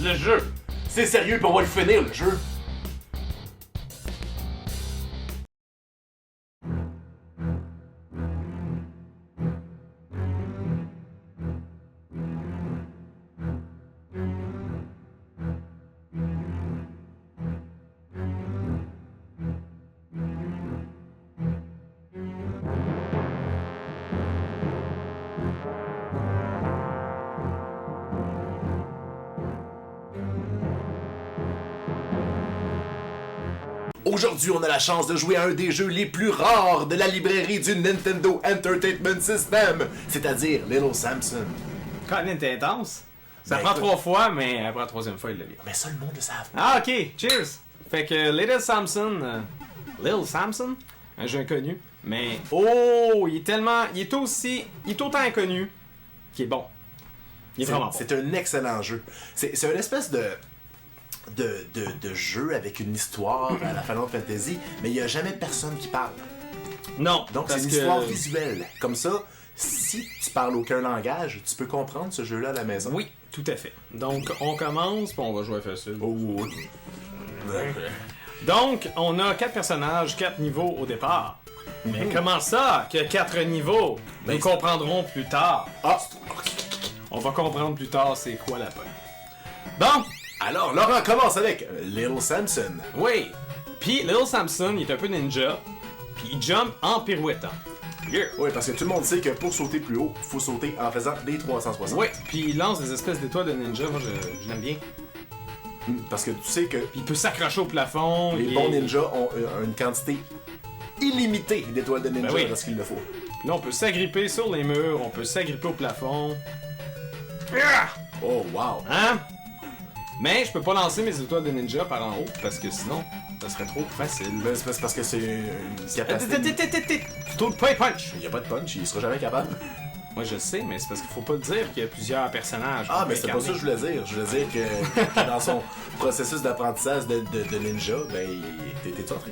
Le jeu! C'est sérieux, puis on va le finir, le jeu! Aujourd'hui, on a la chance de jouer à un des jeux les plus rares de la librairie du Nintendo Entertainment System, c'est-à-dire Little Samson. Colin, t'es intense. Ça Ben, prend écoute. 3 fois, mais après la 3e fois, il l'a lu. Mais ça, le monde le savent. Ah, ok, cheers! Fait que Little Samson, Little Samson, un jeu inconnu, mais oh, il est autant inconnu qu'il est bon. Il est vraiment bon. C'est un excellent jeu. C'est une espèce de jeu avec une histoire à la Final Fantasy, mais il n'y a jamais personne qui parle. Non, Donc parce c'est une que- histoire visuelle. Comme ça, si tu parles aucun langage, tu peux comprendre ce jeu-là à la maison. Oui, tout à fait. Donc, on commence, puis on va jouer facile. Oh, oui. Donc, on a 4 personnages, 4 niveaux au départ. Mais comment ça, que 4 niveaux? Ben, Nous comprendrons plus tard. Ah! On va comprendre plus tard c'est quoi la pogne. Bon, Alors, Laurent commence avec Little Samson. oui. Puis Little Samson, il est un peu ninja, puis il jump en pirouettant. Yeah. Oui, parce que tout le monde sait que pour sauter plus haut, il faut sauter en faisant des 360. Oui, puis il lance des espèces d'étoiles de ninja, moi je l'aime bien. Parce que tu sais que Puis il peut s'accrocher au plafond. les il bons est- ninjas ont une quantité illimitée d'étoiles de ninja Ben oui. lorsqu'il le faut. Là, on peut s'agripper sur les murs, on peut s'agripper au plafond. Yeah! Oh, wow! Hein? Mais je peux pas lancer mes étoiles de ninja par en haut, parce que sinon, ça serait trop facile. Ben, c'est parce que c'est une capacité... Tu trouves pas punch! Il n'y a pas de punch, il sera jamais capable. Moi je le sais, mais c'est parce qu'il faut pas le dire qu'il y a plusieurs personnages. Ah, qu'on mais peut c'est pas ça que je voulais dire. Je voulais dire que dans son processus d'apprentissage de ninja, ben, t'es en train...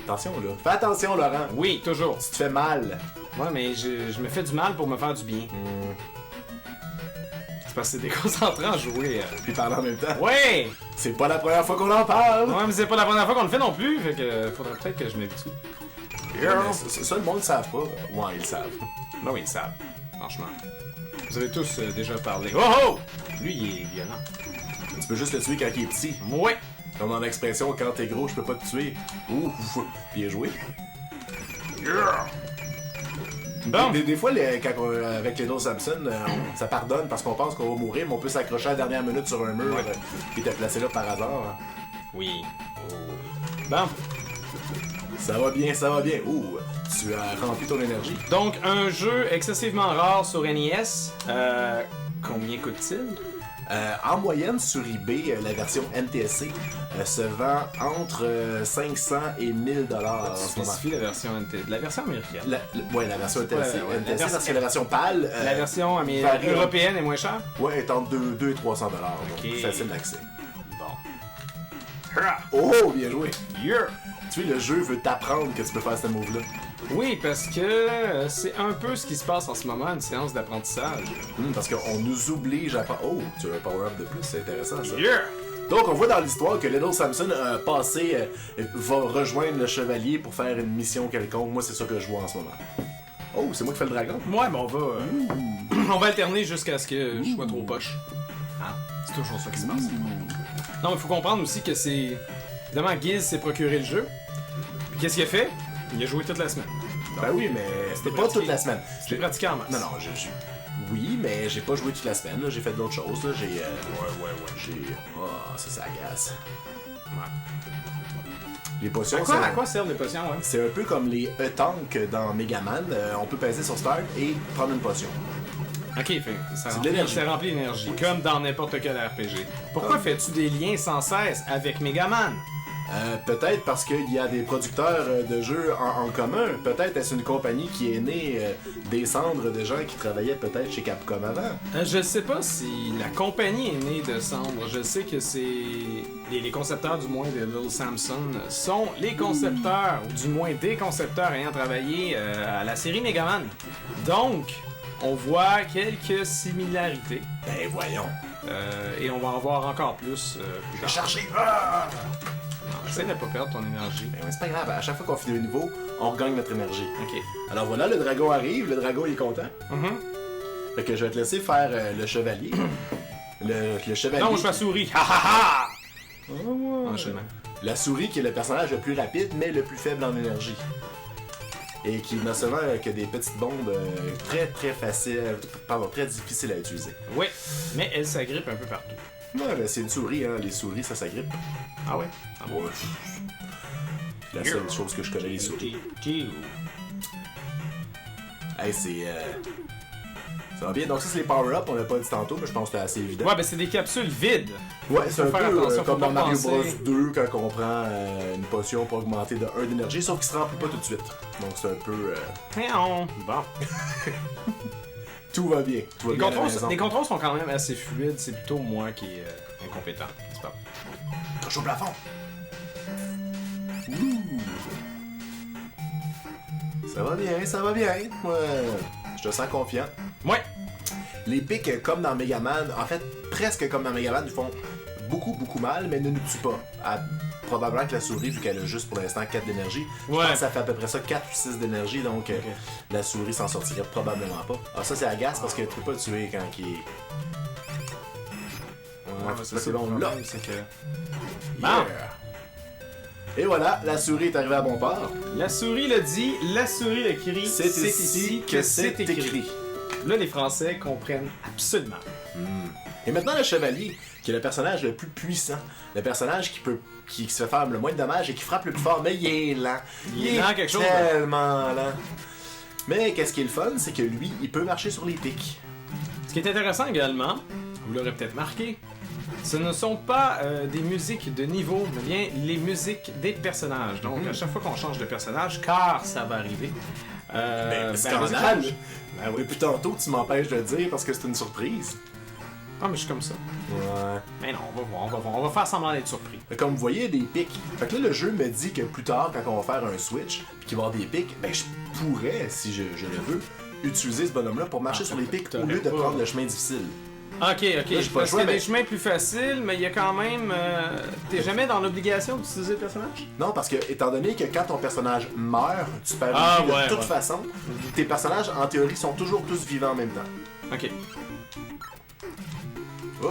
Attention, là. Fais attention, Laurent. Oui, toujours. Tu te fais mal. Ouais, mais je me fais du mal pour me faire du bien. C'est parce que c'est déconcentrant à jouer. Puis parler en même temps. Ouais! C'est pas la première fois qu'on en parle. Ouais, mais c'est pas la première fois qu'on le fait non plus, fait que faudrait peut-être que je m'habitue. Mais ça, le monde ne savent pas. Ouais, ils le savent. Ben oui, ils savent. Franchement. Vous avez tous déjà parlé. Oh oh! Lui, il est violent. Tu peux juste le tuer quand il est petit. Ouais! Comme dans l'expression, quand t'es gros, je peux pas te tuer. Ouh, bien joué. Bon! Des fois, avec les Little Samson, ça pardonne parce qu'on pense qu'on va mourir, mais on peut s'accrocher à la dernière minute sur un mur Ouais. qui était placé là par hasard. Oui. Bon. Ça va bien, ça va bien. Ouh, tu as rempli ton énergie. Donc, un jeu excessivement rare sur NES. Combien coûte-t-il? En moyenne, sur eBay, la version NTSC se vend entre 500 et 1000 dollars en ce moment. Spécifie la version la version américaine. Ouais, la version NTSC. Ouais, NTSC, la parce que la version PAL. La version varie. européenne est moins chère? Ouais, est entre 2 et 300 dollars. Ok. Facile d'accès. Bon. Oh, bien joué. Yeah. Tu sais, le jeu veut t'apprendre que tu peux faire ce move-là. Oui, parce que c'est un peu ce qui se passe en ce moment, une séance d'apprentissage. Parce qu'on nous oblige à... Oh, tu as un power-up de plus, c'est intéressant ça. Yeah! Donc, on voit dans l'histoire que Little Samson va rejoindre le chevalier pour faire une mission quelconque. Moi, c'est ça que je vois en ce moment. Oh, c'est moi qui fais le dragon? Ouais, mais on va... on va alterner jusqu'à ce que je sois trop poche. Hein? C'est toujours ça qui se passe. Non, mais il faut comprendre aussi que c'est... Évidemment, Giz s'est procuré le jeu. Puis qu'est-ce qu'il a fait? Il a joué toute la semaine. Ben oui, mais c'était pas toute la semaine. J'ai pratiqué en masse. Non, oui, mais j'ai pas joué toute la semaine. Là. J'ai fait d'autres choses. Là. J'ai... J'ai... Oh, ça agace. Les potions, À quoi servent les potions, ouais? c'est un peu comme les E-Tank dans Megaman. On peut peser sur Start et prendre une potion. Ok, fait, C'est de l'énergie. ça remplit l'énergie, comme dans n'importe quel RPG. Pourquoi fais-tu des liens sans cesse avec Megaman? Peut-être parce qu'il y a des producteurs de jeux en commun. Peut-être est-ce une compagnie qui est née des cendres de gens qui travaillaient peut-être chez Capcom avant. Je sais pas si la compagnie est née de cendres. Je sais que c'est... Les concepteurs, du moins, de Little Samson sont les concepteurs, ou du moins des concepteurs ayant travaillé à la série Megaman. Donc, on voit quelques similarités. Ben voyons. Et on va en voir encore plus plus tard. Chercher! Non, essaie de pas perdre ton énergie. Ben ouais, c'est pas grave, à chaque fois qu'on finit un niveau, on regagne notre énergie. Ok. Alors voilà, le dragon arrive, le dragon il est content. Mm-hmm. Fait que je vais te laisser faire le chevalier. le chevalier. Non, je suis la souris. Ha ha ha! Oh, Enchaînement. La souris qui est le personnage le plus rapide, mais le plus faible en énergie. Et qui n'a seulement que des petites bombes très faciles, pardon, très difficiles à utiliser. Oui, mais elle s'agrippe un peu partout. Ouais, ben c'est une souris, hein. Les souris, ça s'agrippe. Ah ouais? Ah bon? Ouais. C'est la seule chose que je connais, les souris. Hey, ça va bien. Donc ça, c'est les power-up, on l'a pas dit tantôt, mais je pense que c'était assez évident. Ouais, ben c'est des capsules vides. Ouais, c'est un Faut peu faire attention, comme faut dans pas Mario Bros penser. 2 quand on prend une potion pour augmenter de 1 d'énergie, sauf qu'il se remplit pas tout de suite. Donc c'est un peu... Bon. Tout va bien. Tout va Les bien à la contrôles, maison. les contrôles sont quand même assez fluides, c'est plutôt moi qui est incompétent, n'est-ce pas? Touche au plafond. Ouh. Ça va bien, ça va bien. Moi, je te sens confiant. Ouais! Les pics, comme dans Mega Man, en fait, presque comme dans Mega Man, ils font beaucoup mal, mais ne nous tuent pas. Probablement que la souris, vu qu'elle a juste pour l'instant 4 d'énergie, je Ouais. pense que ça fait à peu près ça, 4 ou 6 d'énergie, donc la souris s'en sortirait probablement pas. Alors ça, c'est agace parce que tu peux pas le tuer quand il est... Ouais, c'est bon, là. C'est que... Yeah. Et voilà, la souris est arrivée à bon port. La souris le dit, la souris le crie, C'est ici que c'est écrit. Là, les Français comprennent absolument. Et maintenant, le chevalier, qui est le personnage le plus puissant, le personnage qui se fait faire le moins de dommages et qui frappe le plus fort, mais il est lent. Il est lent quelque chose, tellement lent. Mais qu'est-ce qui est le fun, c'est que lui, il peut marcher sur les pics. Ce qui est intéressant également, vous l'aurez peut-être marqué, ce ne sont pas des musiques de niveau, mais bien les musiques des personnages. Donc, à chaque fois qu'on change de personnage, car ça va arriver. C'est ben, scandale. Ben oui. Depuis tantôt, tu m'empêches de le dire parce que c'est une surprise. Ah, mais je suis comme ça. Ouais. Mais non, on va faire semblant d'être surpris. Mais comme vous voyez, des pics. Fait que là, le jeu me dit que plus tard, quand on va faire un switch, puis qu'il va y avoir des pics, ben je pourrais, si je le veux, utiliser ce bonhomme-là pour marcher sur les pics au lieu de pas. prendre le chemin difficile. Ok, j'ai pas le parce choix, qu'il y a mais- des chemins plus faciles, mais il y a quand même... T'es jamais dans l'obligation d'utiliser le personnage? Non, parce que, étant donné que quand ton personnage meurt, tu perds Ah, une vie ouais, de toute ouais. façon, tes personnages, en théorie, sont toujours tous vivants en même temps. Ok. Oh!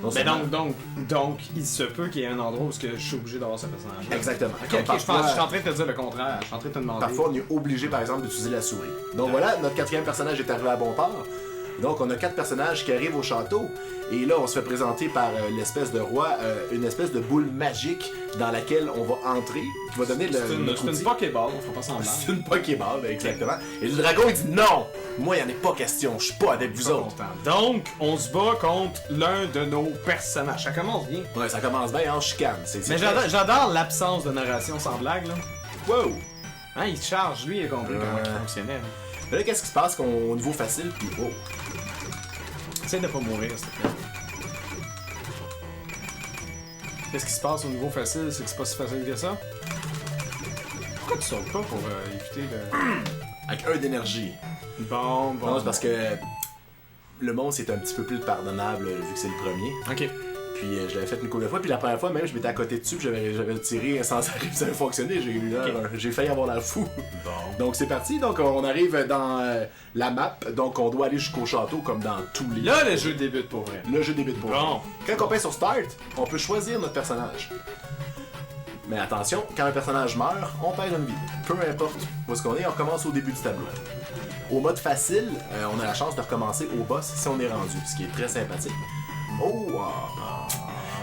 Non Mais seulement- donc, il se peut qu'il y ait un endroit où je suis obligé d'avoir ce personnage. Exactement. Ok, Comme je suis parfois- en train de te dire le contraire. Je suis en train de te demander. Parfois, on est obligé, par exemple, d'utiliser la souris. Donc voilà, notre 4e personnage est arrivé à bon port. Donc, on a 4 personnages qui arrivent au château. Et là, on se fait présenter par l'espèce de roi, une espèce de boule magique dans laquelle on va entrer, qui va donner C'est une, notre c'est une outil. Pokéball, on fera pas semblant. C'est une Pokéball, ben, exactement. Et le dragon, il dit non! Moi, il n'y en est pas question, je suis pas avec vous Pas autres. content. Donc, on se bat contre l'un de nos personnages. Ça commence bien. Ouais, ça commence bien en chicane. Mais j'adore l'absence de narration sans blague, là. Wow! Hein, il charge, lui, il a compris comment il fonctionnait. Mais là, qu'est-ce qui se passe au niveau facile, puis oh! Essaye de pas mourir, s'il te plaît. Qu'est-ce qui se passe au niveau facile? C'est que c'est pas si facile que ça? Pourquoi tu sautes pas pour éviter le... Avec 1 d'énergie. Bon. Non, c'est parce que le monstre est un petit peu plus pardonnable vu que c'est le premier. Ok. Puis je l'avais fait une couple de fois, puis la première fois même, je m'étais à côté dessus, puis j'avais tiré sans arrêt, puis ça avait fonctionné. J'ai failli avoir l'air fou. Bon. Donc c'est parti, donc on arrive dans la map, donc on doit aller jusqu'au château comme dans tous les... Là, le jeu débute pour vrai. Le jeu débute pour Bon. vrai. Quand on pèse sur Start, on peut choisir notre personnage. Mais attention, quand un personnage meurt, on perd une vie. Peu importe où est-ce qu'on est, on recommence au début du tableau. Au mode facile, on a la chance de recommencer au boss si on est rendu, ce qui est très sympathique. Oh!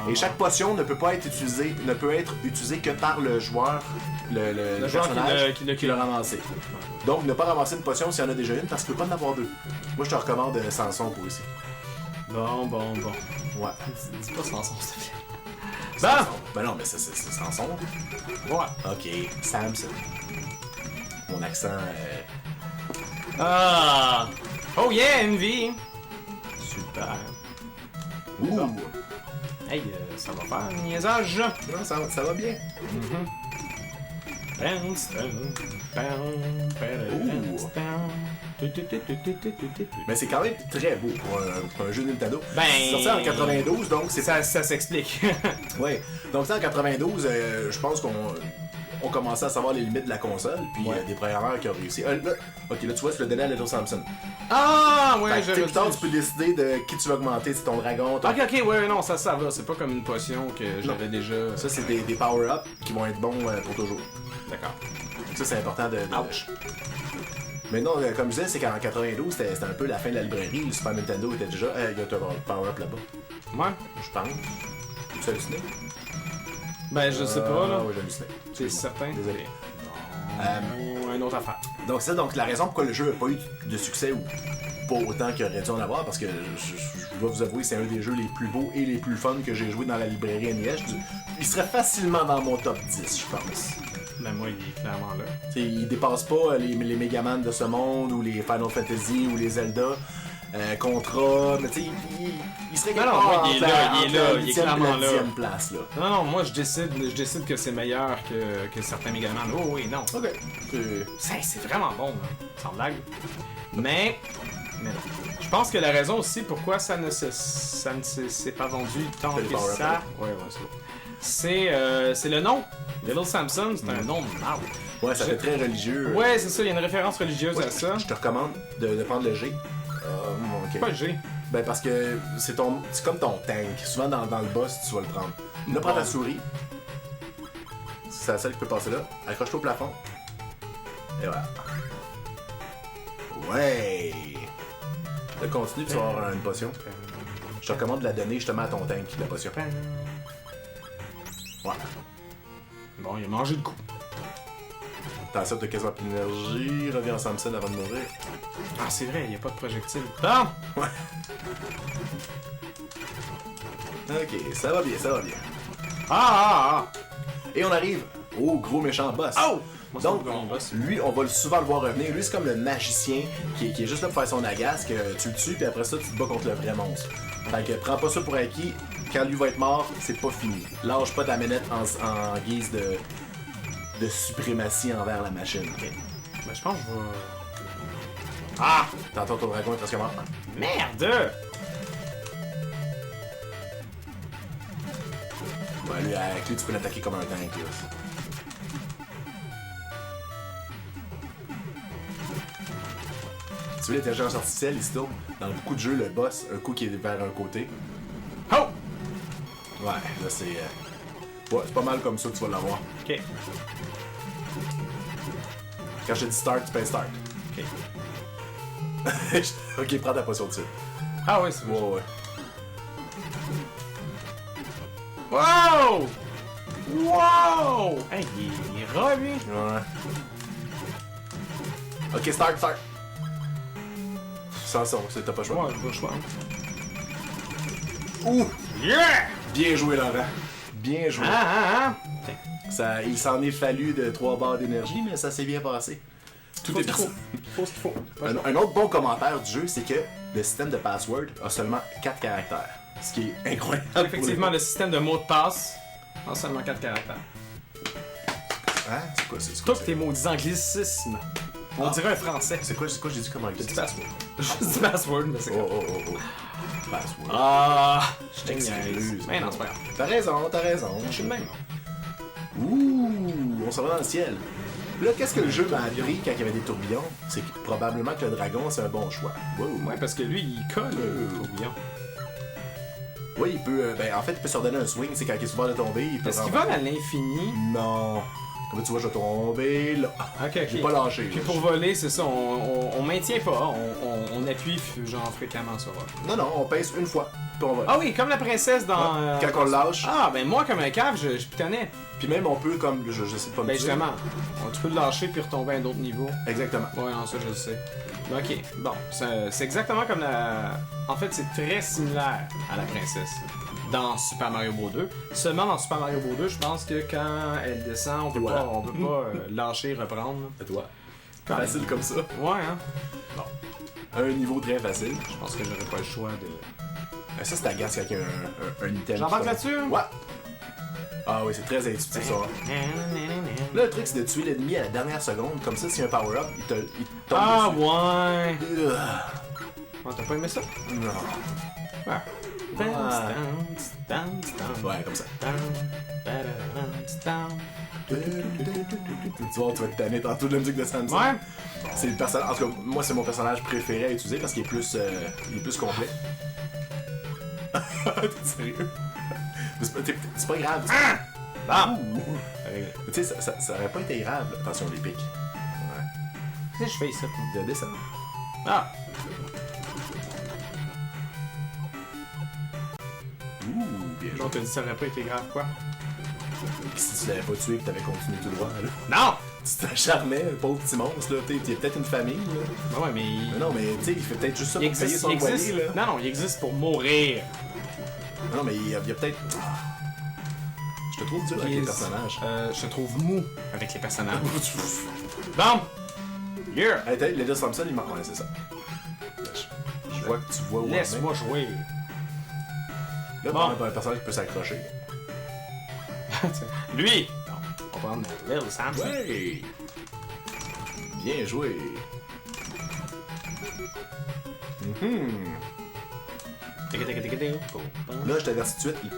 Et chaque potion ne peut être utilisée que par le joueur, le joueur personnage qui l'a ramassé. Donc ne pas ramasser une potion s'il y en a déjà une parce qu'il ne peut pas en avoir 2. Moi je te recommande Samson pour ici. Bon. Ouais. Dis pas Samson, s'il te plaît. Samson. Ben non, mais c'est Samson. Ouais. Ok, Samson. Mon accent. Ah! Oh yeah, Envy! Super. Ouh! Hey, ça va faire un niaisage. Non, ça va bien. Bounce down, bounce, bounce, bounce down. Mais c'est quand même très beau pour un jeu Nintendo. Ben, C'est sorti en 92, donc c'est... Ça s'explique. Ouais. Donc ça, en 92, je pense qu'on commençait à savoir les limites de la console, puis il y a des programmeurs qui ont réussi. Là, ok, là tu vois, tu l'as donné à Little Samson. Ah, ouais, Fait que, plus tard, tu peux décider de qui tu veux augmenter, c'est ton dragon. Ok, ouais, non, ça va. C'est pas comme une potion que j'avais déjà. Ça, c'est des power-ups qui vont être bons pour toujours. D'accord. Ça, c'est important de... Ouch. Mais non, comme je disais, c'est qu'en 92, c'était un peu la fin de la librairie. Le Super Nintendo était déjà... il y a un power-up là-bas. Ouais. Je pense. Tu as halluciné? Ben, je sais pas, là. Oui, j'ai halluciné. C'est certain. Désolé. Une autre affaire. Donc c'est ça, donc la raison pourquoi le jeu n'a pas eu de succès ou pas autant qu'il aurait dû en avoir, parce que je dois vous avouer, c'est un des jeux les plus beaux et les plus fun que j'ai joué dans la librairie NES. Il serait facilement dans mon top 10, je pense. Ben moi, il est clairement là. T'sais, il dépasse pas les Megaman de ce monde, ou les Final Fantasy, ou les Zelda, Contra, mais tu sais, il serait quelque part il est clairement là. place, là. Non, moi je décide que c'est meilleur que certains Megaman. Oh oui, non. Ok. C'est vraiment bon, là. Sans blague. Mais non. Je pense que la raison aussi pourquoi ça ne s'est pas vendu tant C'est le que power-up, ça. là. Ouais, c'est bon. C'est le nom. Little Samson, c'est un nom de marde. Ouais, ça fait très religieux. Ouais, c'est ça, il y a une référence religieuse à ça. Je te recommande de prendre le G. Ok. Pas le G. Ben parce que c'est comme ton tank. Souvent dans le boss, tu vas le prendre. Là, prends ta souris. C'est la seule qui peut passer là. Accroche-toi au plafond. Et voilà. Ouais! Là, continue, tu vas avoir une potion. Je te recommande de la donner justement à ton tank, la potion. Voilà. Bon, il a mangé le coup. T'as ça, t'as quasiment plus d'énergie. Reviens en Samson avant de mourir. Ah, c'est vrai, il n'y a pas de projectile. Ah! Ouais. Ok, ça va bien, ça va bien. Ah! Et on arrive au gros méchant boss. Oh! Donc, lui, on va souvent le voir revenir. Lui, c'est comme le magicien qui est juste là pour faire son agace, que tu le tues, puis après ça, tu te bats contre le vrai monstre. Fait que prends pas ça pour acquis. Quand lui va être mort, c'est pas fini. Lâche pas ta manette en guise de suprématie envers la machine. Okay. Ben, je pense que je vais... Ah! T'entends ton dragon est presque mort. Merde! Ouais, lui, avec lui, tu peux l'attaquer comme un tank, là. Tu vois, l'intelligence artificielle, il se tourne. Dans beaucoup de jeux, le boss, un coup qui est vers un côté. Oh! Ouais, là, c'est... Ouais, c'est pas mal comme ça que tu vas l'avoir. Ok. Quand je te dis start, tu peux start. Ok. Ok, prends ta potion de suite. Ah ouais, c'est Ouais, bon. ouais. Wow! Wow! Hey, il est rat, lui. Ouais. Ok, start. Sans son, t'as pas le choix. Ouais, j'ai pas le choix. Ouh! Yeah! Bien joué, Laurent. Bien joué. Ah! Ça, il s'en est fallu de 3 barres d'énergie, mais ça s'est bien passé. Tout est bien. Faut ce qu'il faut. Un autre bon commentaire du jeu, c'est que le système de password a seulement 4 caractères. Ce qui est incroyable. Effectivement, le système de mots de passe en seulement 4 caractères. Hein? C'est quoi ça? Tous tes maudits anglicismes. On dirait un français. C'est quoi j'ai dit comme J'ai dit anglais? password. J'ai dit password, mais c'est Oh, quoi? oh. Password. Ah! Je T'excuses. t'excuse. Mais non, c'est pas grave. T'as raison. Je suis le même. Ouh, on s'en va dans le ciel. Là, qu'est-ce que le jeu m'a appris quand il y avait des tourbillons? C'est que probablement que le dragon, c'est un bon choix. Wow. Ouais, parce que lui, il colle au tourbillon. Oui, il peut. En fait, il peut se redonner un swing, c'est quand il est souvent de tomber. Il peut Est-ce qu'il vole à l'infini? Non. Comme tu vois, je vais tomber là. Ok. J'ai pas lâché. Puis là. pour voler, c'est ça, on maintient pas, on appuie genre fréquemment sur Non, on pèse une fois, puis on va. Ah oui, comme la princesse dans... Quand on le lâche. Ah, ben moi, comme un cave, je pitonnais. Puis même, on peut, comme. Je sais pas me Ben dire. justement, tu peux le lâcher puis retomber à un autre niveau. Exactement. Ouais, non, ça, je le sais. Ok, bon, c'est exactement comme la... En fait, c'est très similaire à la princesse dans Super Mario Bros 2. Seulement dans Super Mario Bros 2, je pense que quand elle descend, on peut pas lâcher, reprendre. C'est toi. Facile comme ça. Ouais, hein. Bon, Un niveau très facile. je pense que j'aurais pas le choix de... Ça, c'est agace avec un item. J'embarque là-dessus? Ouais. Ah oui, c'est très intuitif ça. Là, le truc, c'est de tuer l'ennemi à la dernière seconde. Comme ça, s'il y a un power-up, il tombe Ah dessus. ouais! Ugh. Oh, t'as pas aimé ça? Non. Ouais. Ouais, comme ça. Tu vois, tu vas te tanner tantôt de la musique de Samson. Ouais. C'est le personnage. En tout cas, moi, c'est mon personnage préféré à utiliser parce qu'il est plus, il est plus complet. T'es sérieux? Mais c'est pas grave. Bon! Tu sais, ça aurait pas été grave. Attention, les pics. Ouais. Qu'est-ce que je fais ici? De descendre. Ah! Ouh, bien joué. Donc, t'as dit ça aurait pas été grave, quoi? Si tu l'avais pas tué et que t'avais continué tout droit, là. Non! Tu t'acharnais, le pauvre petit monstre, là. T'es peut-être une famille, là. Ben ouais, mais. Mais non, mais tu sais, il fait peut-être juste ça Il pour payer existe, son il existe. loyer, là. Non, non, il existe pour mourir. Non, mais il y a peut-être. Je te trouve dur avec les personnages. Je te trouve mou avec les personnages. Bon! Yeah! Hey, t'as Lady Thompson, il manque. Ouais, c'est ça. Je vois que tu vois où Laisse-moi jouer. Là, Bon. on a un personnage qui peut s'accrocher. Lui! Non, on va prendre Little Samson. Ouais! Bien joué! Là, je t'avertis tout de suite.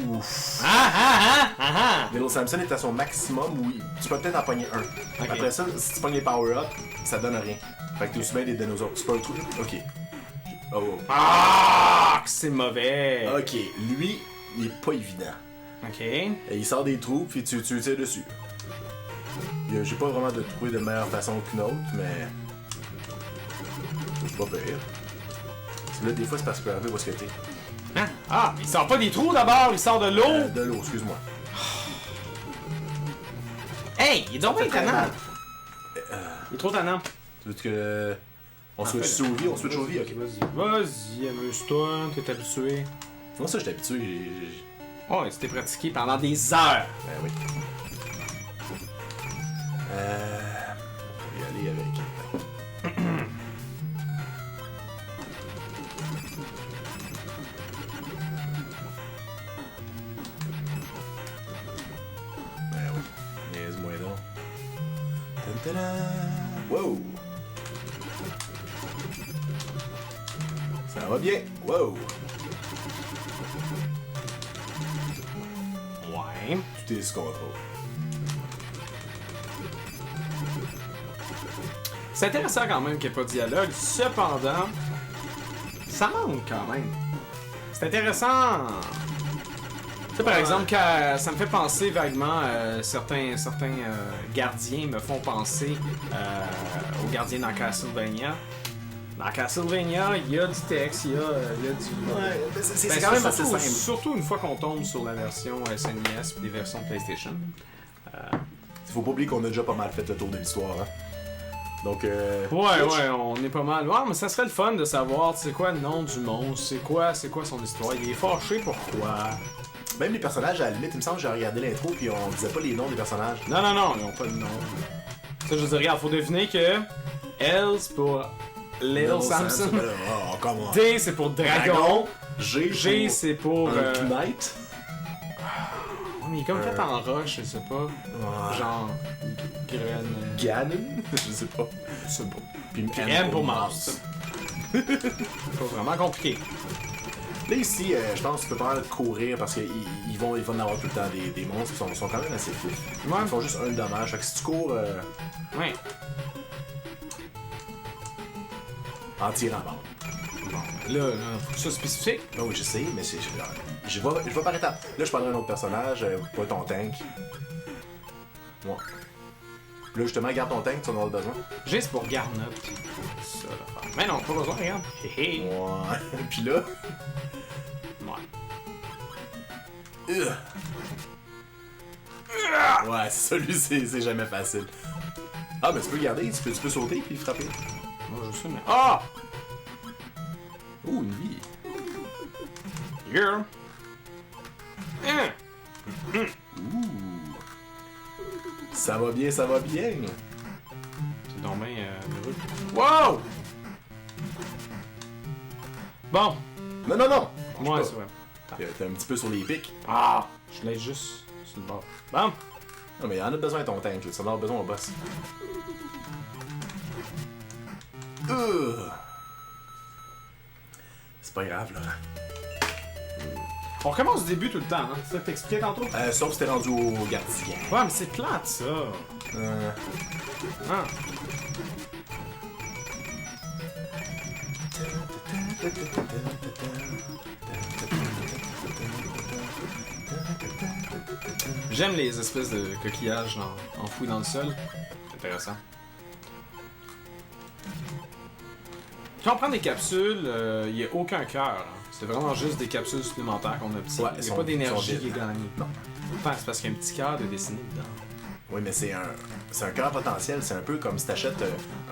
Ouf! Ah ah ah ah ah! Little Samson est à son maximum où tu peux peut-être en pogner un. Ok. Après ça, si tu pognes les power-up, ça donne rien. Fait que t'es aussi bien des dinosaures. C'est pas un truc. Ok. Oh. Ah! Que c'est mauvais! Ok, lui, il est pas évident. Ok. Et il sort des trous, puis tu tires dessus. J'ai pas vraiment de trouver de meilleure façon qu'une autre, mais. C'est pas pire. Parce que là, des fois, c'est parce que tu peux arriver où est-ce que t'es. Hein? Ah! Il sort pas des trous d'abord, il sort de l'eau! De l'eau, excuse-moi. Hey! Il est donc bien très tannant! mal. Il est trop tannant. Tu veux que. On switch au vie, on switch au vie, ok. Vas-y, amuse-toi, t'es habitué. Moi, ça, j'étais habitué. Oh, c'était pratiqué pendant des heures. Ben oui. On va y aller avec. Ben oui. Niaise-moi donc. Tantana! Wow! Ça va bien! Wow! Ouais. Tout est sous contrôle. C'est intéressant quand même qu'il n'y ait pas de dialogue. Cependant, ça manque quand même. C'est intéressant. Tu sais, par exemple, ça me fait penser vaguement, certains gardiens me font penser aux gardiens dans Castlevania. Dans Castlevania, il y a du texte, il y a du... Ouais, c'est Ben, quand même assez surtout, simple. surtout une fois qu'on tombe sur la version SNES et les versions PlayStation. Faut pas oublier qu'on a déjà pas mal fait le tour de l'histoire, hein. Donc, Ouais, on est pas mal. Ouais, mais ça serait le fun de savoir, c'est quoi le nom du monstre, c'est quoi son histoire, il est fâché, pourquoi? même les personnages, à la limite, il me semble que j'ai regardé l'intro puis on disait pas les noms des personnages. Non, ils ont pas de nom. Ça, je veux dire, regarde, faut deviner que L, c'est pour Little Samson. Oh, comment? D, c'est pour Dragon. G, pour c'est pour... Knight. Ouais, mais il est comme fait en roche, je sais pas. Ouais. Genre... Graine... Ganon? Je sais pas. C'est bon. Puis M pour mouse. C'est pas vraiment compliqué. Là, ici, je pense que tu peux pas mal courir parce qu'ils vont en avoir tout le temps des monstres qui sont quand même assez fifs. Ouais. Ils font juste un dommage. Fait que si tu cours Ouais. en tirant bon. Bon, là, faut que ça spécifique. Non, oui, je sais, mais c'est. Je vais par étapes. Là, je prendrai un autre personnage, pas ton tank. Ouais. Là, justement, garde ton tank, tu en auras besoin. G, c'est pour Garnot. Ça, l'affaire. Mais non, pas besoin, regarde. Hé hé. Ouais. Puis là. Ouais. Ouais, c'est ça, lui, c'est jamais facile. Ah, mais tu peux le garder, tu peux sauter puis frapper. Moi, je sais, mais... Ah! Oh, une vie. Yeah! Ça va bien, ça va bien. C'est donc bien heureux. Wow! Bon. Non, non, non. Ouais, c'est vrai. T'es un petit peu sur les pics. Ah! Je laisse juste Sur le bord. Bon! Non, mais il en a besoin ton tank, là. Ça en a besoin au boss. C'est pas grave, là. On recommence du début tout le temps, hein? C'est ça que t'expliquais tantôt? Sauf si t'es rendu au gardien. Ouais, mais c'est plate, ça! Ah! J'aime les espèces de coquillages enfouis dans le sol. C'est intéressant. Quand on prend des capsules, il n'y a aucun cœur. Hein. C'est vraiment juste des capsules supplémentaires qu'on obtient. Il n'y a pas d'énergie qui est gagnée. Non. Enfin, c'est parce qu'il y a un petit cœur de dessiné dedans. Oui, mais c'est un cœur potentiel. C'est un peu comme si t'achètes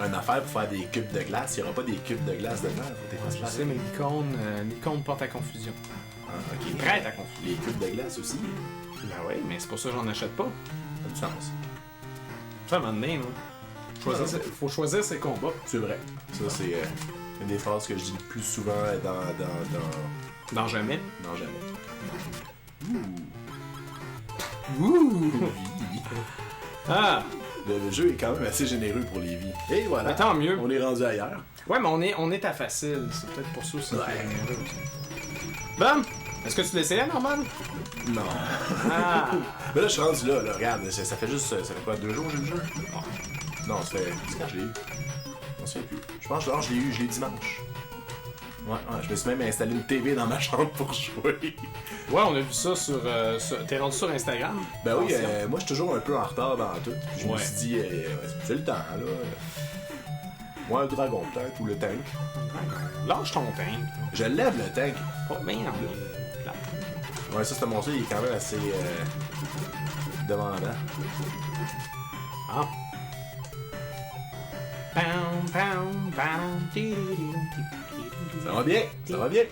une affaire pour faire des cubes de glace. Il n'y aura pas des cubes de glace dedans. Je sais, mais l'icône porte à confusion. Ah, ok. Prête à confusion. Les cubes de glace aussi. Ben oui, mais c'est pour ça que j'en achète pas. Ça a du sens. Ça, à un moment donné, non? Faut choisir ses combats. C'est vrai. Ça, c'est une des phrases que je dis le plus souvent Dans jamais. dans jamais. Ouh! Ah! Le jeu est quand même assez généreux pour les vies. Et voilà. Mais tant mieux. On est rendu ailleurs. Ouais, mais on est à facile. C'est peut-être pour ça aussi. Ouais. Bon! Est-ce que tu l'essayais, Norman? Non. Ah! Mais là, je suis rendu là. Regarde, ça fait juste. Ça fait quoi, 2 jours que j'ai le jeu? Non, ça fait. C'est quand je l'ai eu? On se souvient plus. Je pense que je l'ai eu dimanche. Ouais, je me suis même installé une TV dans ma chambre pour jouer. Ouais, on a vu ça sur. T'es rendu sur Instagram? Ben oui, moi je suis toujours un peu en retard dans tout. Puis je me Ouais. suis dit, c'est le temps là. Moi, un dragon peut-être, ou le tank. Lâche ton tank. Je lève le tank. Pas merde. Ouais, ça, ce monstre, il est quand même assez demandant. Ah. Pound, pound, pound. Ça va bien, ça va bien.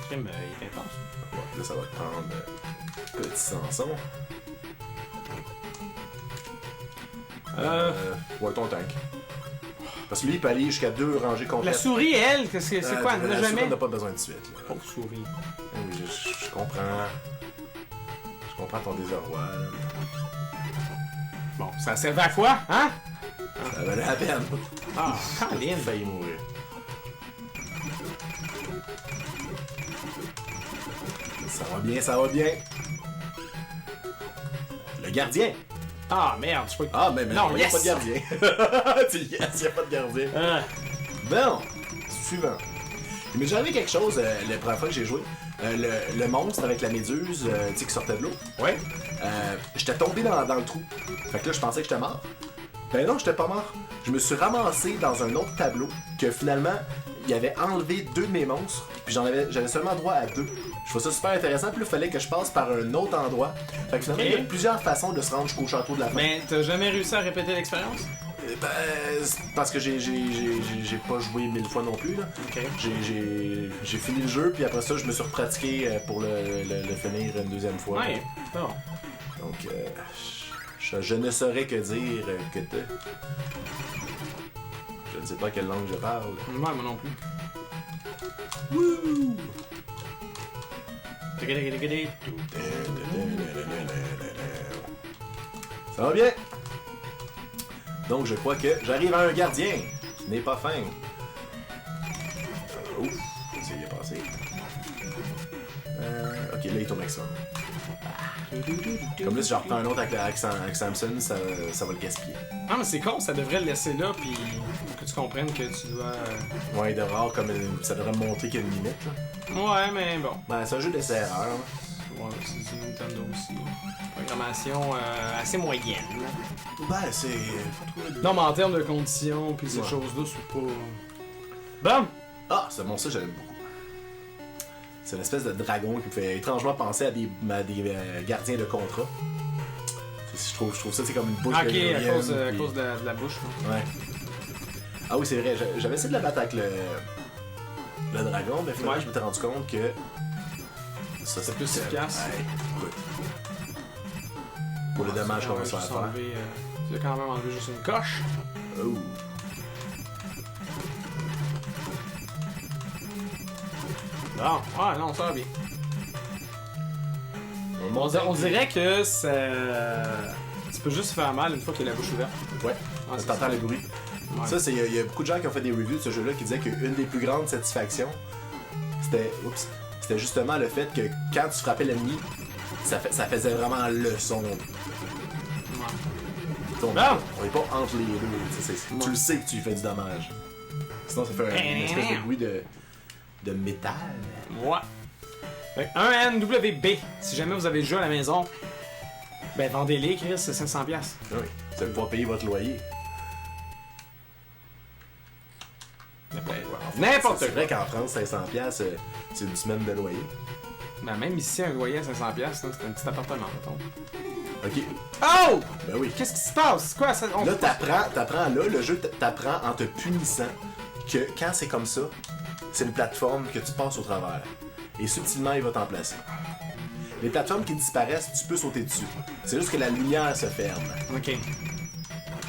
Crime, il est intense. Ouais, là, ça va te prendre petit Samson. Ouais, ton tank. Parce que lui, il peut aller jusqu'à 2 rangées complètes. La souris, elle, c'est quoi? Elle n'a La souris, jamais. on n'a pas besoin de suite. Là. Pauvre souris. Oui, je comprends. Je comprends ton désarroi. Là. Bon, ça servait à quoi, hein? Ça valait la peine. Ah, Il a Colin. failli mourir. Ça va bien, ça va bien. Le gardien. Ah, merde, je peux. Ah, mais Non, il n'y a yes! pas de gardien. Yes, il n'y a pas de gardien. Bon, suivant. Il m'est déjà arrivé quelque chose la première fois que j'ai joué. Le monstre avec la méduse tu sais, qui sortait de l'eau. Ouais. J'étais tombé dans le trou. Fait que là, je pensais que j'étais mort. Ben non, j'étais pas mort. Je me suis ramassé dans un autre tableau que finalement, il avait enlevé 2 de mes monstres. Puis j'avais seulement droit à 2. Je trouvais ça super intéressant. Puis là, il fallait que je passe par un autre endroit. Fait que finalement, Ok. il y a plusieurs façons de se rendre jusqu'au château de la fin. Mais t'as jamais réussi à répéter l'expérience? Ben, c'est parce que j'ai pas joué 1000 fois non plus. Là. Ok. J'ai fini le jeu, puis après ça, je me suis repratiqué pour le finir une deuxième fois. Ouais. Bon. Donc, je ne saurais que dire que t'es. Je ne sais pas quelle langue je parle. Ouais, moi non plus. Wouh! Ça va bien? Donc, je crois que j'arrive à un gardien. Ce n'est pas fin. Ouf, c'est bien passé. Ok, là, il est au maximum. Comme là, si j'en reprends un autre avec Samson, ça va le gaspiller. Ah, mais c'est con, ça devrait le laisser là, puis que tu comprennes que tu dois. Ouais, il devrait avoir comme ça devrait me montrer qu'il y a une limite. Là. Ouais, mais bon. Ben, c'est un jeu d'essai-erreur. Ouais, c'est du Nintendo aussi. Programmation assez moyenne. Là. Ben, c'est. Faut trouver de- Non, mais en termes de conditions, puis ces Ouais. choses-là, c'est pas. Bon! Ah, ce monstre, j'aime beaucoup. C'est une espèce de dragon qui me fait étrangement penser à des gardiens de contrat. Je trouve ça, c'est comme une bouche Ok, de à cause puis- de la bouche. Là. Ouais. Ah oui, c'est vrai, j'avais essayé de la battre avec le dragon, mais finalement, Ouais. je m'étais rendu compte que. Ça, C'est plus efficace. Ouais, écoute. Pour le dommage qu'on va se faire faire. Tu as quand même enlevé juste une coche. Oh. Bon, ouais, non, ça va bien. On dirait que ça... Tu peux juste faire mal une fois qu'il y a la bouche ouverte. Ouais, Ah, c'est t'entends ça. les bruits. Ouais. Ça, il y a beaucoup de gens qui ont fait des reviews de ce jeu-là qui disaient qu'une des plus grandes satisfactions, c'était justement le fait que quand tu frappais l'ennemi, ça faisait vraiment le son. Ouais. Donc, Bon. on est pas entre les deux. Tu le sais que tu lui fais du dommage. Sinon, ça fait une espèce de bruit de métal. Ouais. Fait que 1NWB, si jamais vous avez le jeu à la maison, ben vendez-les, Chris, c'est 500$. Oui, vous allez pouvoir payer votre loyer. N'importe quoi. C'est N'importe vrai quoi. qu'en France, 500$, c'est une semaine de loyer. Ben même ici, un loyer à 500$, là, c'est un petit appartement, mettons. Ok. Oh! Ben oui. Qu'est-ce qui se passe? C'est quoi ça? Là, t'apprends là, le jeu t'apprend en te punissant que quand c'est comme ça, c'est une plateforme que tu passes au travers. Et subtilement, il va t'en placer. Les plateformes qui disparaissent, tu peux sauter dessus. C'est juste que la lumière se ferme. Ok.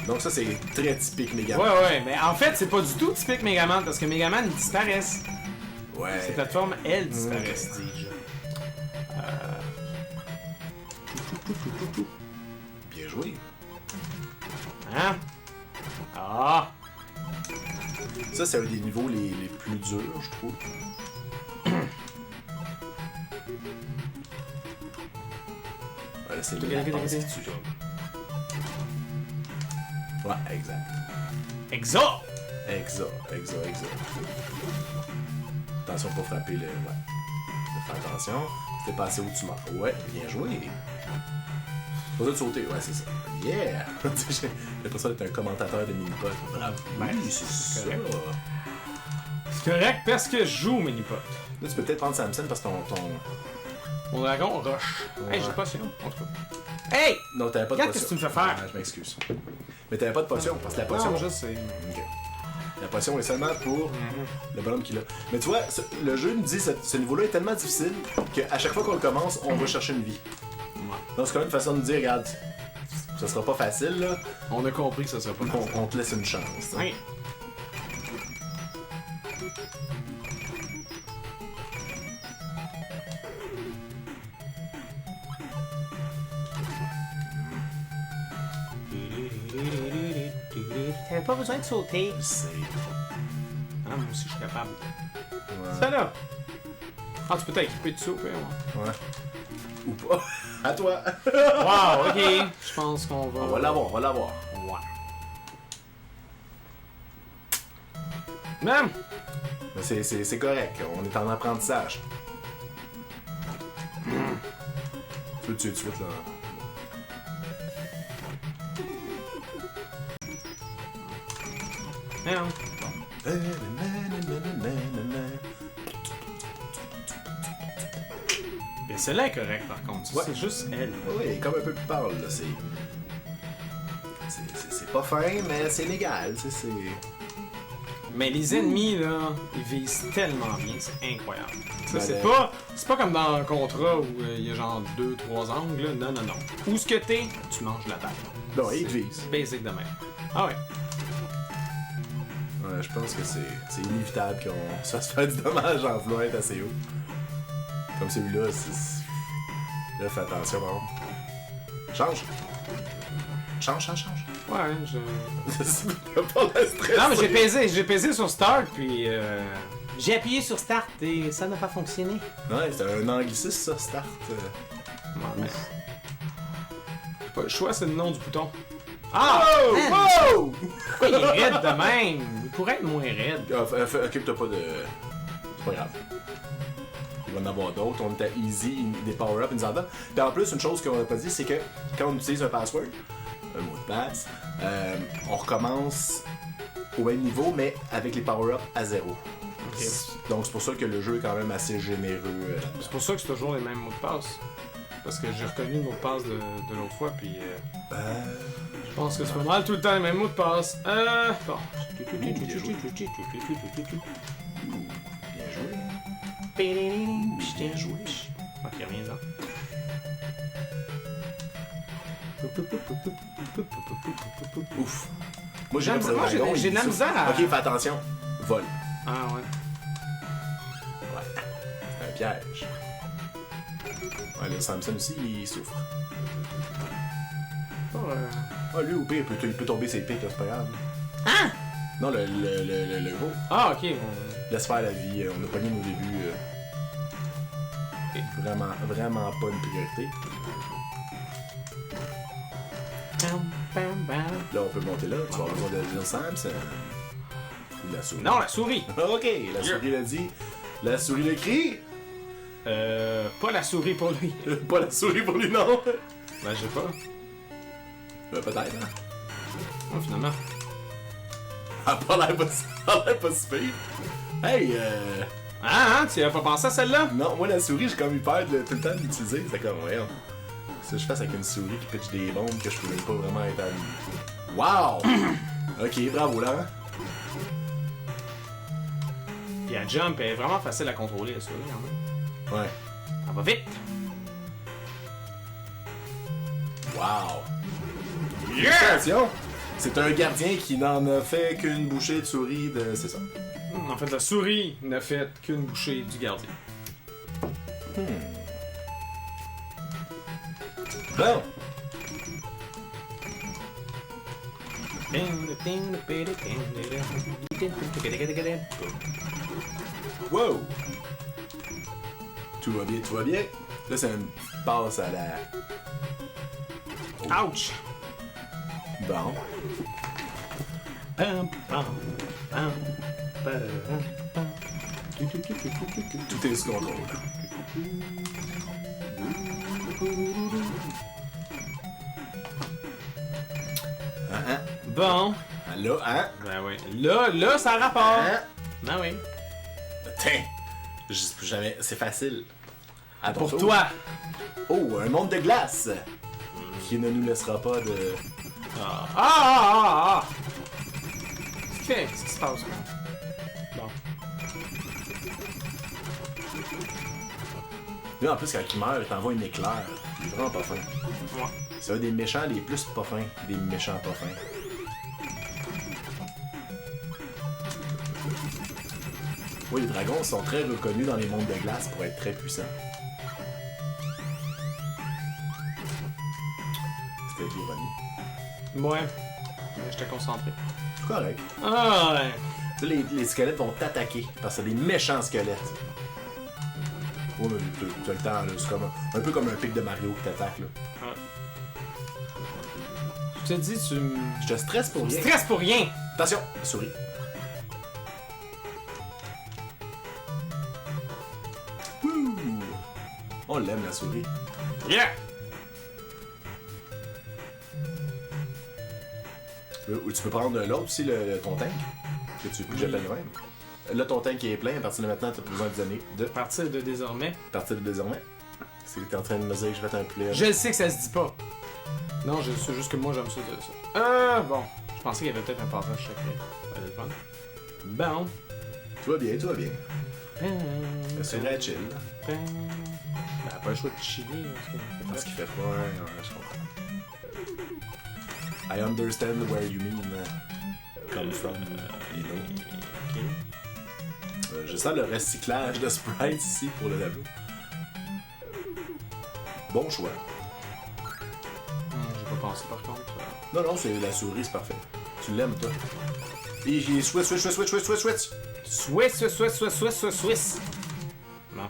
Donc ça, c'est très typique Megaman. Ouais, mais en fait, c'est pas du tout typique Megaman, parce que Megaman, ils disparaissent. Ouais. Ces plateformes, elles, disparaissent, dis-je. Bien joué. Hein? Ah! Ça, c'est un des niveaux les plus durs, je trouve. Voilà, c'est le lapin qui tue. Ouais, exact. Exo! Exa. Attention pour frapper le... Ouais. Fais attention. C'était passé où tu meurs. Ouais, bien joué. Pas besoin de sauter, ouais, c'est ça. Yeah! J'ai l'impression d'être un commentateur de mini-pot. Bravo. Oui, c'est ça. correct. C'est correct parce que je joue Minipot. Là, tu peux peut-être prendre Samson parce que ton... Mon dragon rush. Ouais. Hey, j'ai pas sinon, en tout cas. Hey! Non, t'avais pas de Regarde potion. qu'est-ce que tu me fais faire. Ah, je m'excuse. Mais t'avais pas de potion, parce que la potion... Non, je sais. Ok. La potion est seulement pour le bonhomme qui l'a. Mais tu vois, le jeu nous dit que ce niveau-là est tellement difficile qu'à chaque fois qu'on le commence, on va chercher une vie. Donc c'est quand même une façon de dire, regarde, ça sera pas facile, là. On a compris que ça serait pas On te laisse une chance. hein. Oui. T'avais pas besoin de sauter. C'est... Ah, moi aussi, je suis capable. Ouais. Ça là! Ah, tu peux t'équiper de soupe, hein, Ouais. Ou pas. À toi. Wow, ok. Je pense qu'on va... On va l'avoir, on va l'avoir. Ouais. Même! Mais c'est correct, on est en apprentissage. Tu veux le tuer tout de suite, là. Non. Mais celle-là est correcte, par contre. Ouais. C'est juste elle. Oui, comme un peu plus parle, là, c'est pas fin, mais c'est légal, tu sais, c'est... Mais les ennemis, là, ils visent tellement bien, c'est incroyable. Ça, Ben, c'est pas comme dans un contrat où il y a genre 2-3 angles, là. Non, non, non. Où ce que t'es, tu manges la tête. Non, il te vise. Basic de même. Ah ouais. Ouais, je pense que c'est inévitable qu'on se fasse faire du dommage en voulant être assez haut. Comme celui-là, c'est... Là, fais attention, par contre. Change. Ouais, je... Pas la stress. Non, mais j'ai pesé sur Start, puis j'ai appuyé sur Start et ça n'a pas fonctionné. Ouais, c'est un anglicisme, ça, Start. Ouais, mais... Pas le choix, c'est le nom du bouton. Ah! Oh! Man! Wow! Pourquoi il est raide de même? Il pourrait être moins raide. Occupe-toi pas de... C'est pas grave. Il va en avoir d'autres. On était easy, des power-ups, ils nous en donnent. Puis en plus, une chose qu'on n'a pas dit, c'est que quand on utilise un password, un mot de passe, on recommence au même niveau, mais avec les power-ups à 0. Ok. Donc c'est pour ça que le jeu est quand même assez généreux. C'est pour ça que c'est toujours les mêmes mots de passe. Parce que j'ai reconnu le mot de passe de l'autre fois, puis je pense que c'est pas mal tout le temps les mêmes mots de passe. Bon. Bien joué. Bien joué. Ok, reviens-en. Ouf. Moi j'ai l'impression moi, que le dragon, j'ai il de la dit ça. misère à- Ok, fais attention. Vol. Ah ouais. Ouais. piège. Ouais, le Samson aussi, il souffre. Ah, lui, au pire, il peut tomber ses pics, là, c'est pas grave. Hein? Non, le gros. Ah, ok. Laisse faire la vie, on a pogné au début. Vraiment, vraiment pas une priorité. Là, on peut monter là, tu vas avoir besoin de Lil Samson. Ou la souris. Non, la souris. Ok, la souris l'a dit. La souris le crie. Pas la souris pour lui. Pas la souris pour lui, non. Ben, je sais pas. Peut-être, hein. Oh, finalement. Elle a pas l'air pas si pire. Hey, Ah, tu as pas pensé à celle-là? non, moi, la souris, j'ai comme eu peur de tout le temps de l'utiliser. C'est comme, voyons. Si je fasse avec une souris qui pitch des bombes que je peux même pas vraiment être à. Wow! Ok, bravo, là. Puis la jump est vraiment facile à contrôler, la souris, quand même. Ouais. Elle va vite. Wow! Yeah! Attention! C'est un gardien qui n'en a fait qu'une bouchée de souris de. C'est ça. En fait, la souris n'a fait qu'une bouchée du gardien. Bon! Wow! Tout va bien, tout va bien. Là, c'est une passe à la. Ouch! Bon. Tout est sous contrôle. Bon. Là, hein? Ben oui. Là, ça rapporte. Hein? Ben oui. Tiens! Jamais. C'est facile. À ton Pour tour. toi. Oh, un monde de glace! Qui ne nous laissera pas de. Ah! Qu'est-ce qui se passe? Bon. Lui, en plus, quand il meurt, il t'envoie une éclair. Il est vraiment pas fin. Ouais. C'est un des méchants les plus pas fins des méchants pas fins. Oui, les dragons sont très reconnus dans les mondes de glace pour être très puissants. C'était de l'ironie. Ouais. Mais j'étais concentré. C'est correct. Ah ouais. Tu sais, les squelettes vont t'attaquer parce que c'est des méchants squelettes. Ouais, mais t'as le temps, là. C'est comme un peu comme un pic de Mario qui t'attaque, là. Ouais. Je te dis, tu me Je te stresse pour rien. stresses pour rien. Attention, souris. Ouh. On l'aime, la souris. Yeah. Ou tu peux prendre l'autre aussi, ton tank. Que tu jettes à lui-même. Là, ton tank est plein. À partir de maintenant, tu as besoin de donner de. À partir de désormais. À partir de désormais. C'est que t'es en train de me dire que je vais être un poulet. Je le sais que ça se dit pas. Non, je sais juste que moi j'aime ça dire ça. Bon. Je pensais qu'il y avait peut-être un passage secret. Ça allait être fun. Bon. Tout va bien, tout va bien. La souris est chill. Ben, pas le choix de chiller. Parce qu'il fait froid, ouais, je comprends. I understand where you mean. Come from, you know. Ok. Je sens le recyclage de sprites ici pour le tableau. Bon choix. J'ai pas pensé par contre. Non, non, c'est la souris, c'est parfait. Tu l'aimes, toi. Et j'ai switch. Swiss. Non.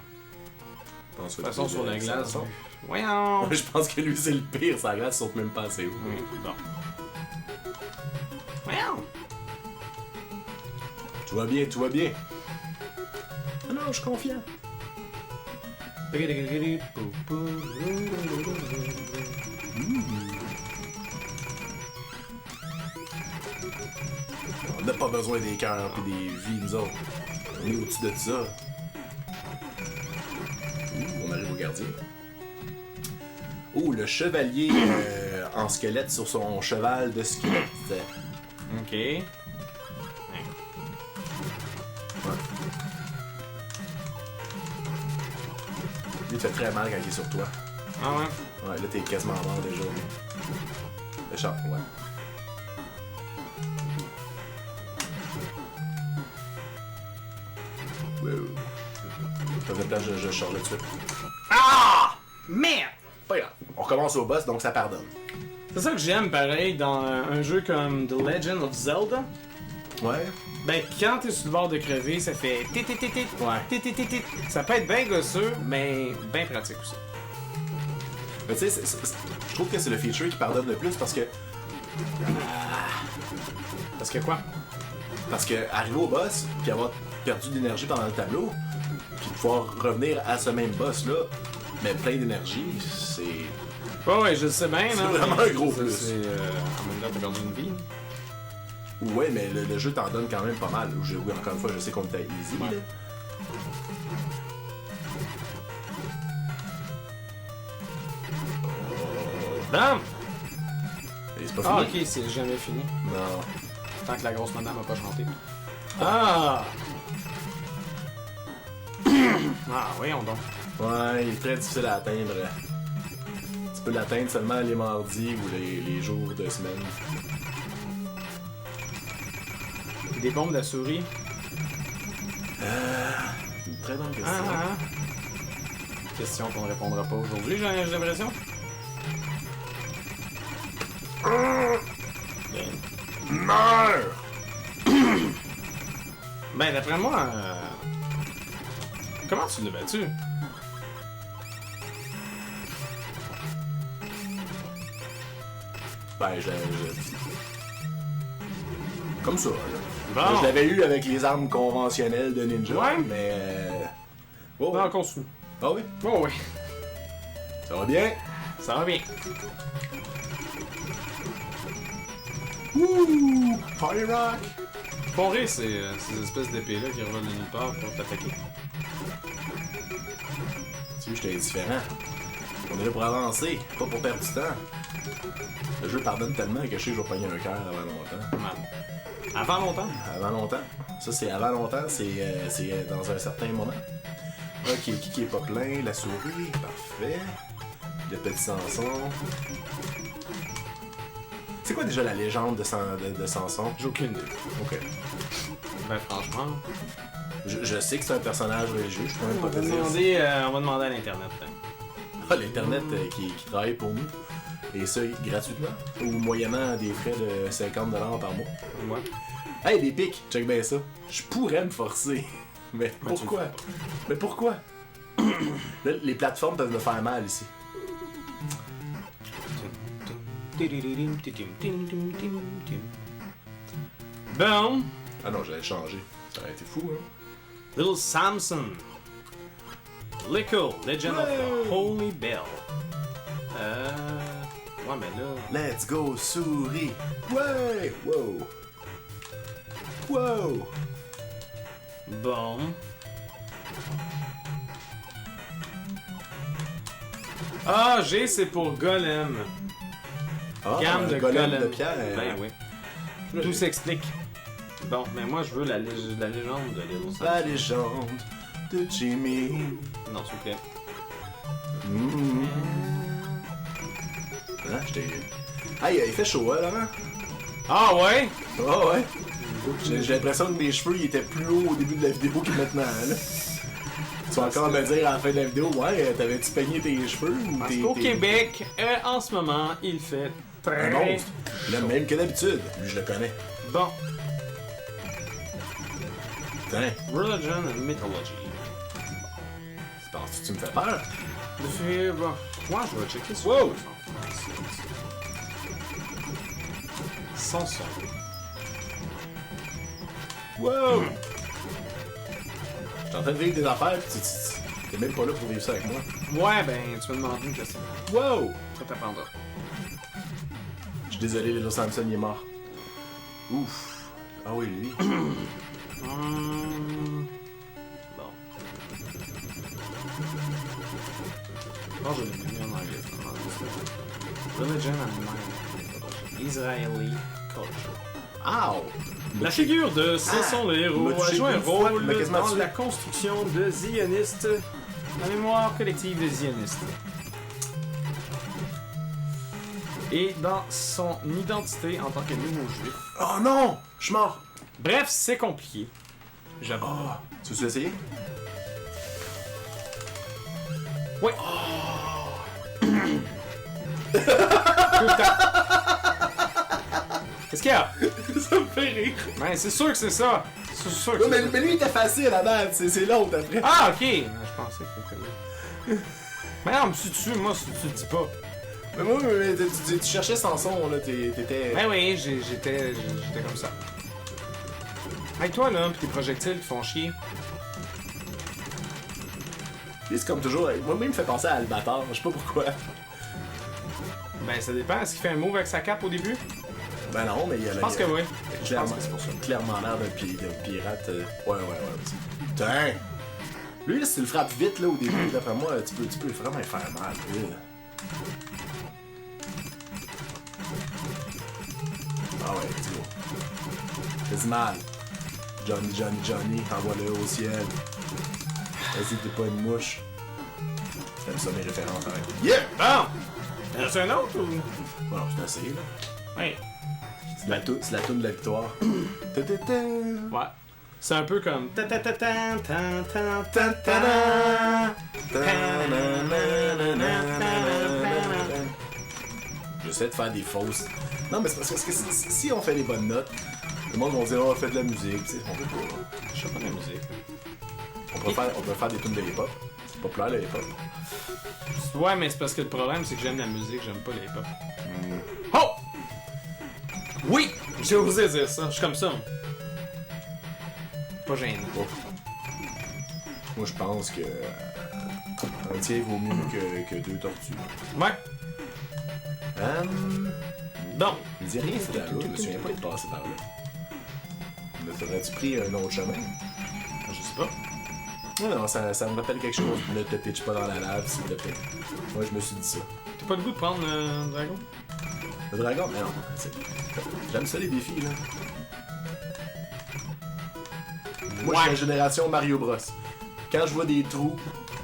De De toute façon, sur la glace. Voyons. Je pense que lui, c'est le pire. Sa glace saute même pas assez haut. Oui, bon. Voyons. Tout va bien, tout va bien. Ah non, je suis confiant. On n'a pas besoin des cœurs et des vies, nous autres. On est au-dessus de ça. On arrive au gardien. Oh, le chevalier en squelette sur son cheval de squelette. Ok. Ouais. Lui, il te fait très mal quand il est sur toi. Ah ouais? Ouais, là, t'es quasiment mort déjà. Le chat, ouais. Wow. Ça fait le temps que je sors là dessus. Ah! Merde! Pas grave. On recommence au boss, donc ça pardonne. C'est ça que j'aime pareil dans un jeu comme The Legend of Zelda. Ouais. Ben, quand t'es sur le bord de crever, ça fait tit. Ouais. Ça peut être bien gosseux, mais bien pratique aussi. Mais tu sais, je trouve que c'est le feature qui pardonne le plus parce que. Parce que quoi? Parce que arriver au boss, puis avoir perdu d'énergie pendant le tableau, puis pouvoir revenir à ce même boss là, mais plein d'énergie, c'est. Ouais, je le sais bien, C'est non? vraiment un gros plus. En même temps, t'as perdu une vie. Ouais, mais le jeu t'en donne quand même pas mal. Oui, encore une fois, je sais qu'on était easy. Ouais. Là. Bam! Et c'est pas Ah, fini. ok, c'est jamais fini. Non. Tant que la grosse madame a pas chanté. Ah! Ah, voyons donc. Ouais, il est très difficile à atteindre. Tu peux l'atteindre seulement les mardis ou les jours de semaine. Des bombes de souris. Une très bonne question. Question qu'on ne répondra pas aujourd'hui, j'ai l'impression. Meurs! Ben, d'après moi... Comment tu l'as battu? Ben, comme ça, là. Bon. Je l'avais eu avec les armes conventionnelles de ninja, Ouais. mais... Oh, Non, continue. ah oui? Oh oui, Ça va bien? ça va bien. Wouh! Party rock! Pour rire, c'est ces espèces d'épées-là qui revolent de nulle part pour t'attaquer. Tu sais, j'étais indifférent. On est là pour avancer, pas pour perdre du temps. Le jeu pardonne tellement que je sais que je vais pogner un cœur avant longtemps. Mal. Avant longtemps? Avant longtemps. Ça, c'est avant longtemps, c'est dans un certain moment. Ok, qui est pas plein? La souris, parfait. Le petit Samson. C'est quoi déjà la légende de Samson? J'ai aucune idée. Ok. Ben franchement... Je sais que c'est un personnage religieux, je peux même pas te dire. On va demander à l'internet. Ah, l'Internet qui travaille pour nous. Et ça, gratuitement. Ou moyennant des frais de 50$ par mois. Ouais. Hey, des pics, check bien ça. Je pourrais me forcer. Mais pourquoi? Mais pourquoi? Là, les plateformes peuvent me faire mal ici. Bon. Ah non, j'allais changer. Ça aurait été fou, hein? Little Samson. Lickle, Legend of the Holy Bell. Ouais, mais là... Let's go, souris! Ouais! Wow! Wow! Bon. Ah, G, c'est pour Golem. Ah, Gamme de golem Golem. de pierre. Ben oui. Tout s'explique. Bon, mais moi, je veux la légende de Little Samson. La légende de Jimmy. Non, s'il vous plaît. Ah, j'étais... Hey, il fait chaud, hein, Laurent? Ah ouais? Ah ouais? J'ai l'impression que mes cheveux ils étaient plus hauts au début de la vidéo que maintenant, là. Tu vas encore me dire à la fin de la vidéo, ouais, t'avais-tu peigné tes cheveux ou Parce qu'au Québec, en ce moment, il fait Un très monstre. Le même que d'habitude. Lui, je le connais. bon. Putain, Religion and Mythology. penses-tu que tu me fais peur? Bon, moi, je vais checker ça. Wow! Samson. Wow! Je suis en train de vivre des affaires, pis t'es même pas là pour vivre ça avec moi. Ouais, ben, tu vas demander une question. Wow! Ça t'apprendra. Je suis désolé, Little Samson, il est mort. Ouf! Ah oui, lui. Bon. Non, je l'ai mis en anglais. Religion and Mythology. Israeli culture. Ow! La figure de Samson le héros m'a a touché joué un une fois, rôle m'a quasiment dans tué. la construction de zionistes, la mémoire collective des zionistes. Et dans son identité en tant que nouveau juif. Oh non! Je suis mort! Bref, c'est compliqué. J'aborde. Tu veux essayer? Ouais. Tout le temps. Qu'est-ce qu'il y a? Ça me fait rire. Ben, c'est sûr que c'est ça. C'est sûr que Non, c'est ça. mais lui, il était facile à date. C'est l'autre après. Ah, ok! Je pensais que c'était là. Mais non, me suis dessus, moi, tu le dis pas. Mais moi, tu cherchais Samson, là. T'étais. Ben oui, j'étais comme ça. Hey, toi, là, pis tes projectiles qui font chier. Lui, c'est comme toujours. Moi, il me fait penser à Albator. Je sais pas pourquoi. Ben, ça dépend. Est-ce qu'il fait un move avec sa cape au début? Ben non, mais il y a Je pense que oui. Je pense Clairement, que c'est pour ça. clairement l'air d'un pirate. Ouais. Putain! Lui, là, si tu le frappes vite, là, au début, d'après moi, tu peux vraiment faire mal. Ah ouais, let's go. Fais-y mal. Johnny, envoie-le au ciel. Vas-y, t'es pas une mouche. J'aime ça, mes références, arrête. Yeah! Bon! T'en as un autre ou? Bon, c'est assez, là. Ouais. C'est la toune de la victoire. Ta-ta-ta. Ouais. C'est un peu comme. J'essaie de faire des fausses. Non, mais c'est parce que si on fait les bonnes notes, le monde va dire, oh, on fait de la musique. Tu sais, on peut pas. Je sais pas de la musique. On peut faire des tunes de hip-hop. C'est populaire, le hip-hop. Ouais, mais c'est parce que le problème, c'est que j'aime la musique, j'aime pas les hip-hop. Oh! Oui! J'ai osé dire ça, je suis comme ça. Pas gêné. Oh. Moi, je pense que un tien vaut mieux que deux tortues. Ouais. Donc. Il dit rien, c'est là, je me souviens pas de passer par là. Mais t'aurais-tu pris un autre chemin? Je sais pas. Non, ça me rappelle quelque chose. Ne te pitch pas dans la lave, s'il te plaît. Moi, je me suis dit ça. T'as pas le goût de prendre le dragon? Le dragon? Mais non, j'aime ça les défis, là. Moi, je suis la génération Mario Bros. Quand je vois des trous,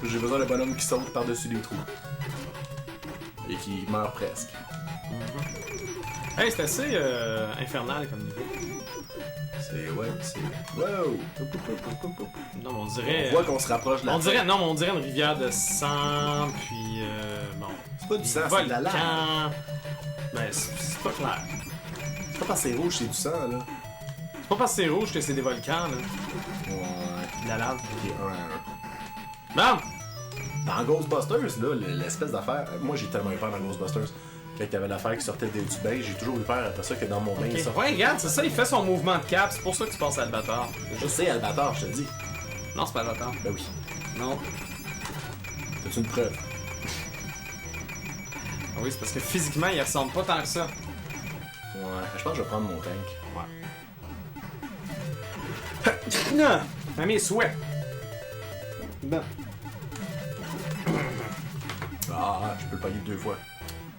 j'ai besoin d'un bonhomme qui saute par-dessus les trous. Et qui meurt presque. Hey, c'est assez infernal comme niveau. C'est... Wow! Non, mais on dirait. On voit qu'on se rapproche de la On dirait, non, mais on dirait une rivière de sang, puis bon. C'est pas du sang, c'est de la lave. Ben, c'est pas clair. C'est pas parce que c'est rouge, c'est du sang, là. C'est pas parce que c'est rouge que c'est des volcans, là. Ouais. De la lave. Ok, Non! Dans Ghostbusters, là, l'espèce d'affaire... Moi, j'ai tellement eu peur dans Ghostbusters. Quand t'avais l'affaire qui sortait du bain, j'ai toujours eu peur après ça que dans mon bain, Okay. ça... Ouais, regarde, c'est ça, il fait son mouvement de cap, c'est pour ça que tu passes à Albator. Je sais, Albator, je te le dis. Non, c'est pas Albator. Ben oui. Non. C'est une preuve. Ah oui, c'est parce que physiquement, il ressemble pas tant que ça. Ouais, je pense que je vais prendre mon tank. Ouais. Non! À mes souhaits. Bon. Ah, je peux le pogner deux fois.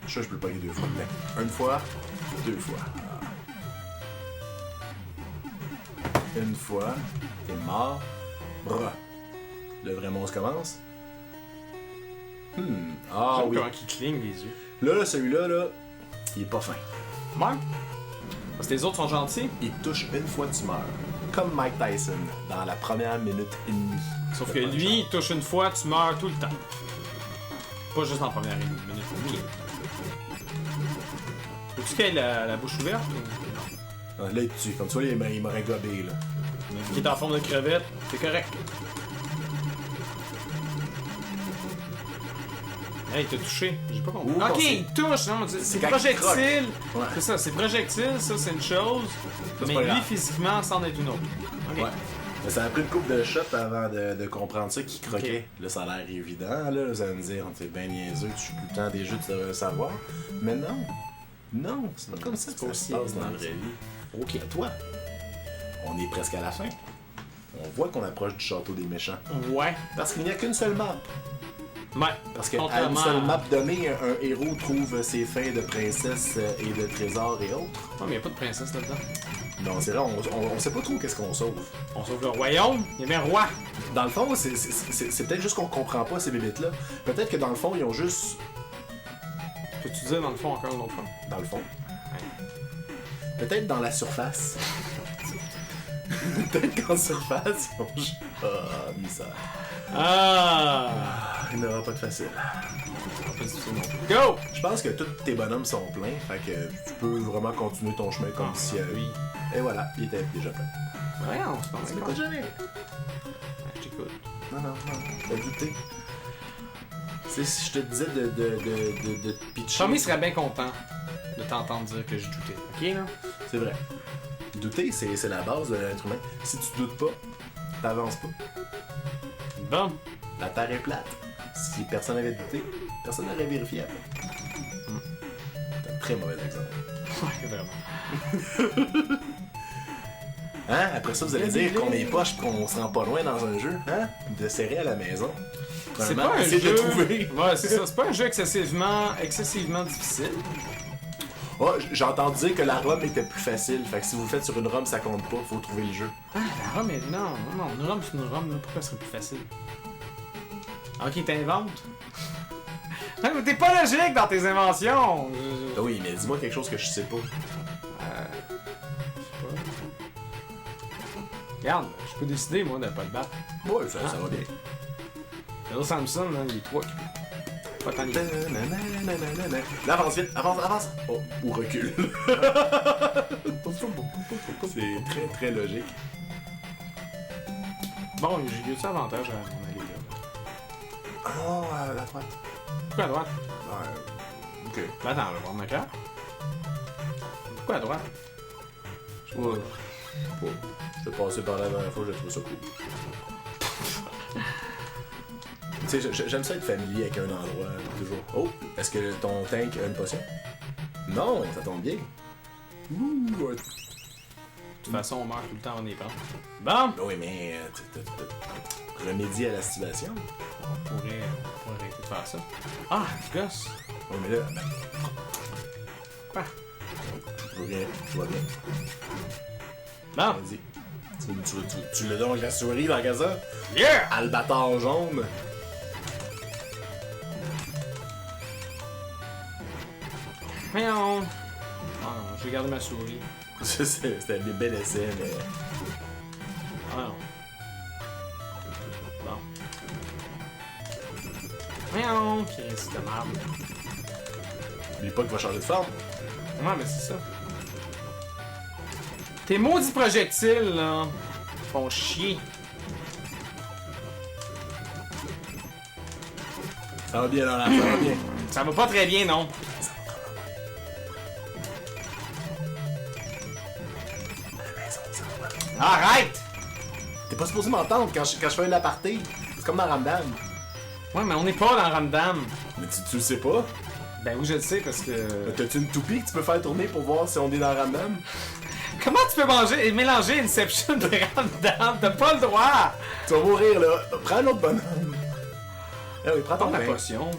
Je peux le pogner deux fois. Une fois, deux fois. Une fois, t'es mort. Bra. Le vrai monstre commence. Ah J'aime oui. comment il cligne les yeux. Là, celui-là, là, il est pas fin. Ouais. Parce que les autres sont gentils. Il te touche une fois, tu meurs. Comme Mike Tyson, dans la première minute et demie. Sauf que lui, il touche une fois, tu meurs tout le temps. Pas juste en première minute et demie. Veux-tu qu'il ait la bouche ouverte ou... Ah, là, il te tue. Comme ça, il m'aurait gobé, là. Qui est en forme de crevette, c'est correct. Hey, il t'a touché. J'ai pas compris. Ouh, Ok, c'est- il touche. Non, c'est quand il projectile. Ouais. C'est ça, c'est projectile, ça c'est une chose. c'est Mais pas lui, grave. physiquement, c'en est une autre. Ok. Ouais. Mais ça a pris une couple de shots avant de comprendre ça qui croquait. Ok. Là, ça a l'air évident, là. Vous allez me dire, c'est bien niaiseux, tu joues tout le temps des jeux, tu devrais le savoir. Mais non. Non, c'est pas comme ça que ça se passe dans la vraie vie. Ok, toi. On est presque à la fin. On voit qu'on approche du château des méchants. Ouais. Parce qu'il n'y a qu'une seule map. Ouais. Parce qu'à une Contrairement seule à- map donnée, un héros trouve ses fins de princesse et de trésors et autres. Ouais, mais y'a pas de princesse là-dedans. Non, c'est vrai, on sait pas trop qu'est-ce qu'on sauve. On sauve le royaume, il y avait un roi. Dans le fond, c'est peut-être juste qu'on comprend pas ces bébites-là. Peut-être que dans le fond, ils ont juste... Peux-tu dire dans le fond encore une autre fois? Dans le fond. Peut-être dans la surface. Peut-être qu'en surface, ils ont juste... Ah, misère. Ah! il n'y aura pas de facile. Pas difficile non plus. Go! Je pense que tous tes bonhommes sont pleins, fait que tu peux vraiment continuer ton chemin comme si... Oui. Et voilà, il était déjà plein. Voyons, c'est pas mal. T'écoutes jamais. Je t'écoute. Non, t'as douté. C'est si je te disais de te pitcher... Tommy serait bien content de t'entendre dire que je doutais. Ok, là? C'est vrai. Douter, c'est la base de l'être humain. Si tu doutes pas, t'avances pas. Bon. La Terre est plate. Si personne n'avait douté, personne n'aurait vérifié après. C'est un très mauvais exemple. Ouais, vraiment. Hein? Après ça, vous allez dire qu'on est poche et qu'on se rend pas loin dans un jeu. Hein? De serrer à la maison. C'est Vraiment, pas un essayer jeu... de trouver. Ouais, c'est ça. C'est pas un jeu excessivement difficile. Oh, j'ai entendu dire que la ROM était plus facile. Fait que si vous le faites sur une ROM, ça compte pas. Faut trouver le jeu. Ah, la ROM, mais non. Une ROM, c'est une ROM. Là. Pourquoi ça serait plus facile? Ok, t'inventes. Non, mais t'es pas logique dans tes inventions. Ah oui, mais dis-moi quelque chose que je sais pas. Regarde, je peux décider, moi, de pas te battre. Ouais, ça va bien. Phil Samson, hein, il est 3 qui... Pas tant les... Là, avance vite, avance. Oh, ou recule. C'est très, très logique. Bon, j'ai eu ça avantage à mon aller là. Oh, à la droite. Pourquoi à droite? Ok. Ben attends, je vais voir ma carte. Pourquoi à droite? Ouais. Je suis passé par là la dernière fois, j'ai trouvé ça cool. Tu sais, j'aime ça être familier avec un endroit, toujours. Oh, est-ce que ton tank a une potion? Non, ça tombe bien. Ouh, ouais. De toute façon, on meurt tout le temps en épant. Bon! Oui, mais remédier à la situation. On pourrait arrêter de faire ça. Ah, gosse! Oui, mais là, Quoi? je vois bien. Bon! Vas-y. Tu le donnes la souris dans Gaza? Yeah! Albator jaune. Voyons! Ah non, j'ai gardé ma souris. C'était un bel essai, mais... Ah non. Bon. Voyons! Qu'est-ce de merde. N'oublie pas qu'il va changer de forme. Ouais, mais c'est ça. Tes maudits projectiles, là, font chier. Ça va bien, Laurent, ça va bien. Ça va pas très bien, non? Arrête! T'es pas supposé m'entendre quand je fais un aparté. C'est comme dans Ramdam. Ouais, mais on n'est pas dans Ramdam. Mais tu le sais pas? Ben oui, je le sais, parce que... T'as-tu une toupie que tu peux faire tourner pour voir si on est dans Ramdam? Comment tu peux mélanger Inception de Ramdam? T'as pas le droit! Tu vas mourir, là. Prends un autre bonhomme. Ah oui, prends ton Prends ta pain. potion.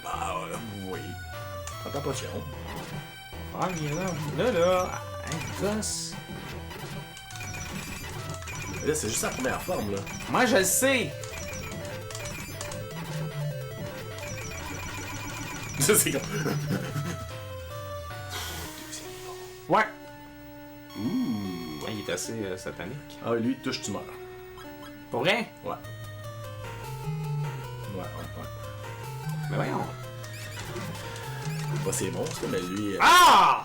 Ah, oui. Prends ta potion. Ah, viens là. Là. Un gosse. Mais là, c'est juste la première forme, là. Moi, je le sais. Ça, c'est comme... Ouais. Ouh. Ouais, il est assez satanique. Ah, lui, touche, tu meurs. Pour vrai? Ouais. Ouais. Mais voyons. Pas ces monstres, mais lui... Ah!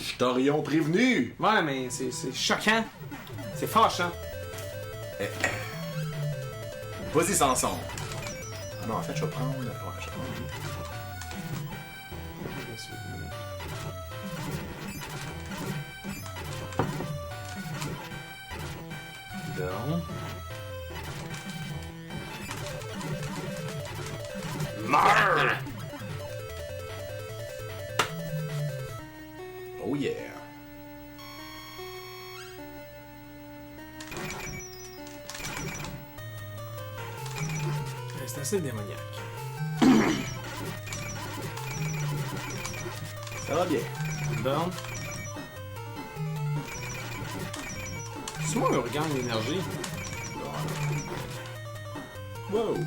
Je t'aurions prévenu! Ouais, mais c'est choquant. C'est fâchant. Vas-y, Samson. Ah non, en fait, je vais prendre... Ouais, je vais prendre... Donc... Meurs! Oh yeah! C'est assez démoniaque. Ça va bien. Bon. C'est moi un regagne d'énergie. Wow!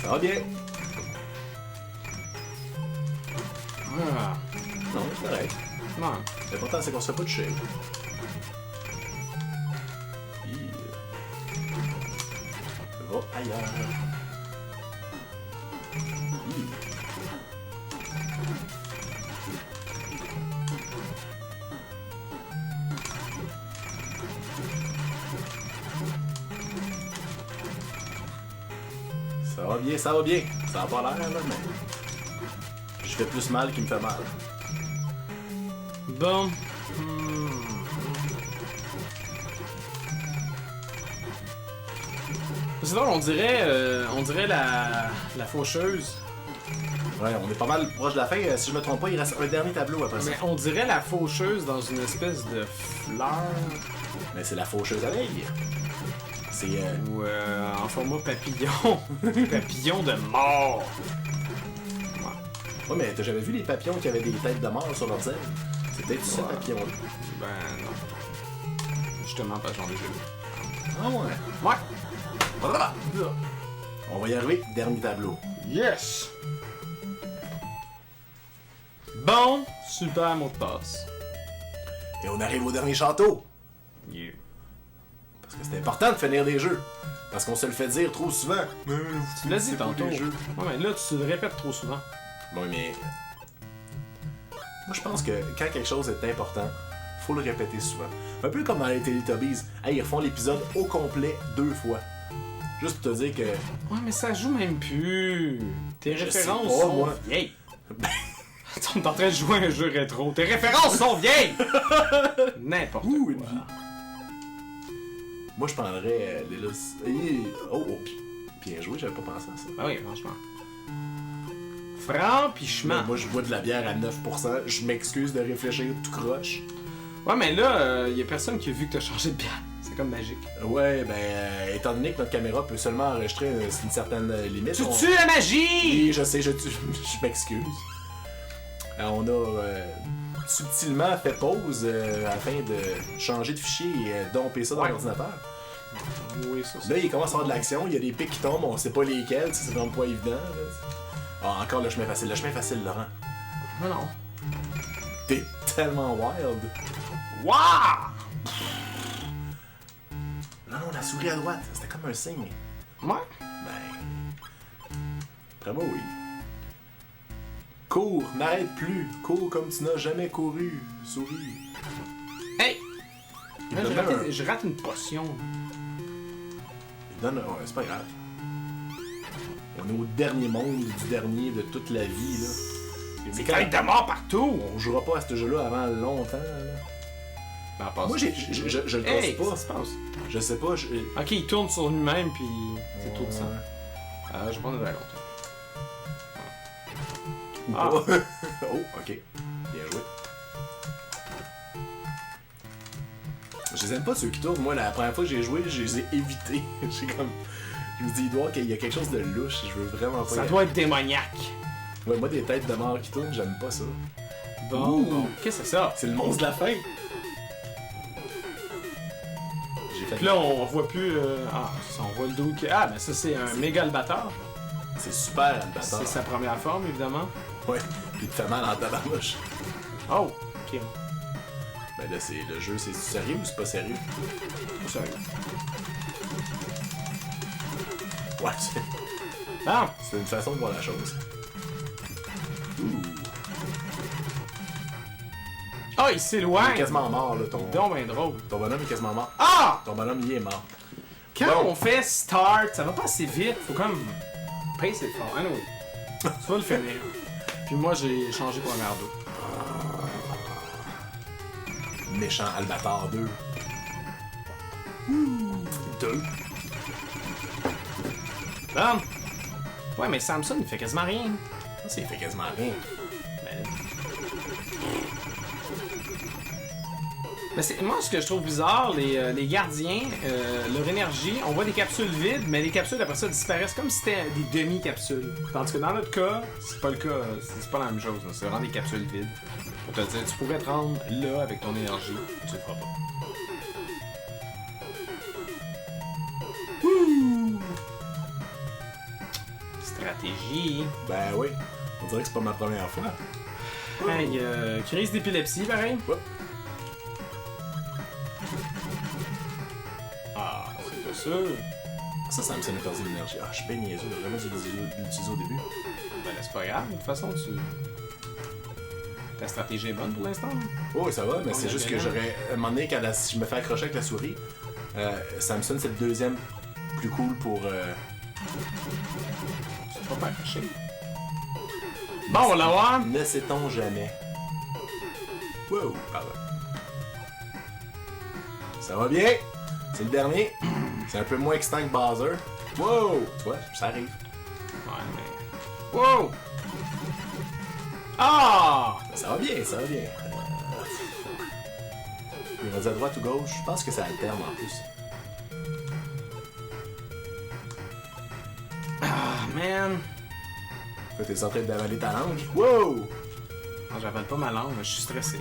Ça va bien. Ah. Non, c'est correct. Non. L'important, c'est qu'on se fait pas toucher. Oh, ailleurs. Ça va bien, ça va bien. Ça a pas l'air, là, mais... Je fais plus mal qu'il me fait mal. Bon. C'est drôle, on dirait la faucheuse. Ouais, on est pas mal proche de la fin. Si je me trompe pas, il reste un dernier tableau après ça. Mais on dirait la faucheuse dans une espèce de fleur. Mais c'est la faucheuse abeille. C'est... Ou en format papillon. Papillon de mort. Ouais, mais t'as jamais vu les papillons qui avaient des têtes de mort sur leurs ailes? C'est peut-être ce papillon-là. Ben non. Justement, pas j'en ai jamais vu. Ah ouais. Ouais. Voilà. On va y arriver. Dernier tableau. Yes! Bon, super mot de passe. Et on arrive au dernier château. Yeah. Parce que c'est important de finir des jeux. Parce qu'on se le fait dire trop souvent. Tu l'as dit C'est pas tantôt. des jeux. Ouais, mais là, tu le répètes trop souvent. Bon, mais... Moi, je pense que quand quelque chose est important, faut le répéter souvent. Un peu comme dans les Teletubbies. Hey, ils refont l'épisode au complet 2 fois. Juste pour te dire que... Ouais, mais ça joue même plus. Tes Je références sais pas, sont moi. vieilles. On est en train de jouer à un jeu rétro. Tes références sont vieilles! N'importe Ouh, quoi. une vie. Moi, je prendrais les... Oh, bien joué, j'avais pas pensé à ça. Ah oui, franchement. Franchement. Moi, je bois de la bière à 9%. Je m'excuse de réfléchir tout croche. Ouais, mais là, y a personne qui a vu que t'as changé de bière. C'est comme magique. Ouais, ben, étant donné que notre caméra peut seulement enregistrer une certaine limite... Tu tues la magie! Oui, je sais, je m'excuse. On a subtilement fait pause afin de changer de fichier et domper ça dans Ouais. l'ordinateur. Oui, ça, Là, il commence à avoir de l'action, il y a des pics qui tombent, on sait pas lesquels, c'est vraiment pas évident. Là. Ah, encore le chemin facile, Laurent. Non, non. T'es tellement wild. Waouh! Non, la souris à droite, c'était comme un signe. Ouais. Ben. Après moi, oui. Cours, n'arrête plus. Cours comme tu n'as jamais couru. Souris. Hey! Il Là, donne je rate une potion. Il donne. Ouais, c'est pas grave. On est au dernier monde du dernier de toute la vie, là. C'est quand même de mort partout! On jouera pas à ce jeu-là avant longtemps, là. Ben, passe. Moi, je le Hey, pense qu'est-ce qui se passe? pas. Je sais pas. Ok, il tourne sur lui-même, puis c'est tout de ça. Ouais. Je vais prendre le dragon. Ou Ah. pas. Oh, ok. Bien joué. Je les aime pas ceux qui tournent. Moi, la première fois que j'ai joué, je les ai évités. J'ai comme. Je me dis, il doit y avoir qu'il y a quelque chose de louche. Je veux vraiment pas. Ça y doit être démoniaque. aller. Ouais, moi, des têtes de mort qui tournent, j'aime pas ça. Bon, Ouh. bon. Qu'est-ce que c'est ça? C'est le monstre de la fin. J'ai fait. Puis là, on voit plus. Ah, ça, on voit le dos qui. Ah, ben ça, c'est un méga albator. C'est super, Albator. C'est sa première forme, évidemment. Ouais. Puis il te fait mal en tabarnouche. Oh, ok. Ben là, c'est le jeu, c'est sérieux ou c'est pas sérieux? Pas sérieux. Ouais, Ah! c'est une façon de voir la chose. Ouh. Ah, il Il est s'éloigne! quasiment mort, là, ton Donc, ben drôle. bonhomme est quasiment mort. Ah! Ton bonhomme, il est mort. Quand Bon. on fait start, ça va pas assez vite. Faut comme pace it fort. Anyway, tu vas le finir. Puis moi, j'ai changé pour un merdo. Méchant Albator 2. 2. Bon. Ouais, mais Samson, il fait quasiment rien. Ça, il fait quasiment rien. Ben, mais moi, ce que je trouve bizarre, les gardiens, leur énergie, on voit des capsules vides, mais les capsules après ça disparaissent comme si c'était des demi-capsules. Tandis que dans notre cas, c'est pas le cas, c'est pas la même chose. là. C'est vraiment des capsules vides. Pour te dire, tu pourrais te rendre là avec ton énergie, tu le feras pas. Wouh! Stratégie. Ben oui. On dirait que c'est pas ma première fois. Hey, crise d'épilepsie, pareil. Oups. Ah, c'est pas sûr. ça, Samson a perdu de l'énergie? Ah, je suis bien niaiseux, j'aurais jamais dû l'utiliser au début. Ben là, c'est pas grave, de toute façon, ta stratégie est bonne pour l'instant. Oh, ça va, mais c'est juste que bien. j'aurais. À un moment donné, quand je me fais accrocher avec la souris, Samson, c'est le deuxième plus cool pour. C'est pas mal caché. Bon, on va l'avoir. Ne sait-on jamais. Wow, pardon. Ça va bien. C'est le dernier. C'est un peu moins excitant que Bowser. Wow! Tu vois, ça arrive. Ouais, mais. Wow! Ah! Ça va bien, ça va bien. Il va dire à droite ou gauche? Je pense que ça alterne en plus. Ah, man! Là, t'es en train d'avaler ta langue. Wow! Non, j'avale pas ma langue, mais je suis stressé.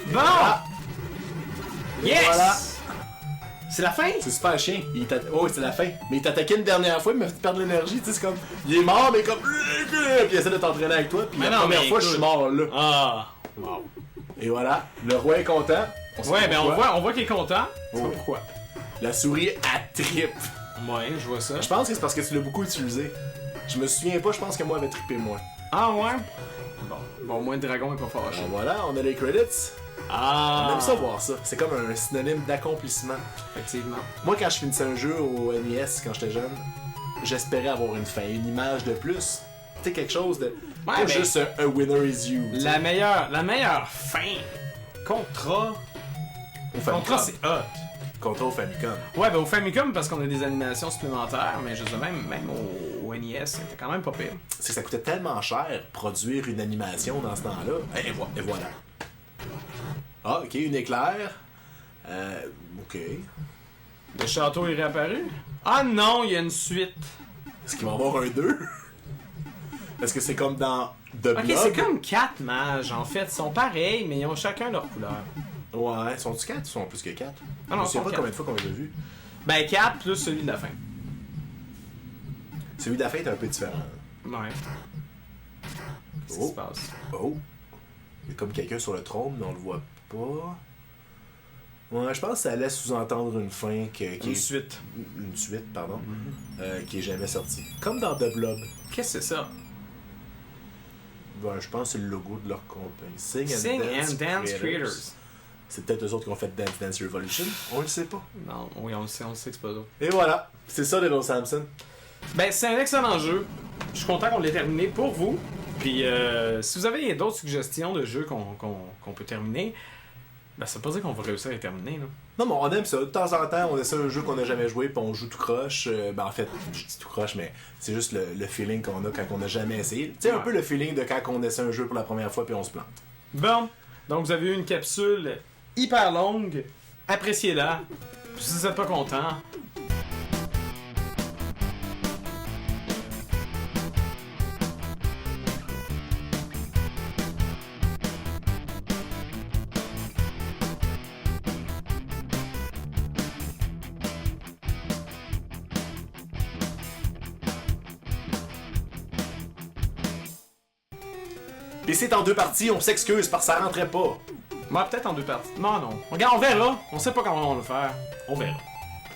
Bon! Ah! Yes! Voilà. C'est la fin? C'est super chien. Oh, c'est la fin. Mais il t'attaquait une dernière fois, il m'a fait perdre l'énergie. Tu sais, c'est comme. Il est mort, mais comme. Puis il essaie de t'entraîner avec toi. Puis Mais la non, première mais fois, je suis écoute. mort là. Ah! Wow. Et voilà, le roi est content. Sait Ouais, pas ben pourquoi. on voit qu'il est content. C'est pas Ouais. pourquoi. La souris, elle trippe. Ouais, je vois ça. Je pense que c'est parce que tu l'as beaucoup utilisé. Je me souviens pas, je pense que moi, avait trippé moi. Ah ouais? Bon, au moins le dragon est pas fâché. Alors voilà, on a les credits. Ah! On aime ça voir ça. C'est comme un synonyme d'accomplissement. Effectivement. Moi, quand je finissais un jeu au NES quand j'étais jeune, j'espérais avoir une fin, une image de plus. Tu sais, quelque chose de. Ouais, pas ben, juste un winner is you. tu sais. La meilleure fin. Contra. Au Famicom. Contra, c'est hot. Contra au Famicom. Ouais, ben au Famicom, parce qu'on a des animations supplémentaires, mais je veux dire, même au NES, c'était quand même pas pire. C'est que ça coûtait tellement cher produire une animation dans ce temps-là. Et voilà. Ah, ok, une éclair. Ok. Le château est réapparu? Ah non, il y a une suite. Est-ce qu'il va y avoir un 2? Est-ce que c'est comme dans The Ok, Blob? c'est comme 4 mages, en fait. Ils sont pareils, mais ils ont chacun leur couleur. Ouais, sont-tu 4 ou sont plus que 4? Ah non, je sais sont pas quatre. combien de fois qu'on les a vus. Ben 4 plus celui de la fin. Celui de la fin est un peu différent. Ouais. Qu'est-ce qui se passe? Oh! Il y a comme quelqu'un sur le trône, mais on le voit pas. Ouais, je pense que ça laisse sous-entendre une fin qui Une est... suite. Une suite, pardon. Qui est jamais sortie. Comme dans The Blob. Qu'est-ce que c'est ça? Ben, je pense que c'est le logo de leur compagnie. Sing Dance Creators. Creators. C'est peut-être eux autres qui ont fait Dance Dance Revolution. On le sait pas. Non, oui, on le sait que c'est pas ça. Et voilà. C'est ça, Little Samson. Ben, c'est un excellent jeu. Je suis content qu'on l'ait terminé pour vous. Puis, si vous avez d'autres suggestions de jeux qu'on peut terminer, ben, ça veut pas dire qu'on va réussir à les terminer, là. Non, mais on aime ça. De temps en temps, on essaie un jeu qu'on n'a jamais joué, puis on joue tout croche. Ben, en fait, je dis tout croche, mais c'est juste le feeling qu'on a quand on n'a jamais essayé. Tu sais, un Ouais. peu le feeling de quand on essaie un jeu pour la première fois, puis on se plante. Bon, donc vous avez eu une capsule hyper longue. Appréciez-la. Puis si vous n'êtes pas content, Puis c'est en 2 parties, on s'excuse parce que ça rentrait pas. moi peut-être en 2 parties. Non, non. Regarde, on verra. On sait pas comment on va le faire. On verra.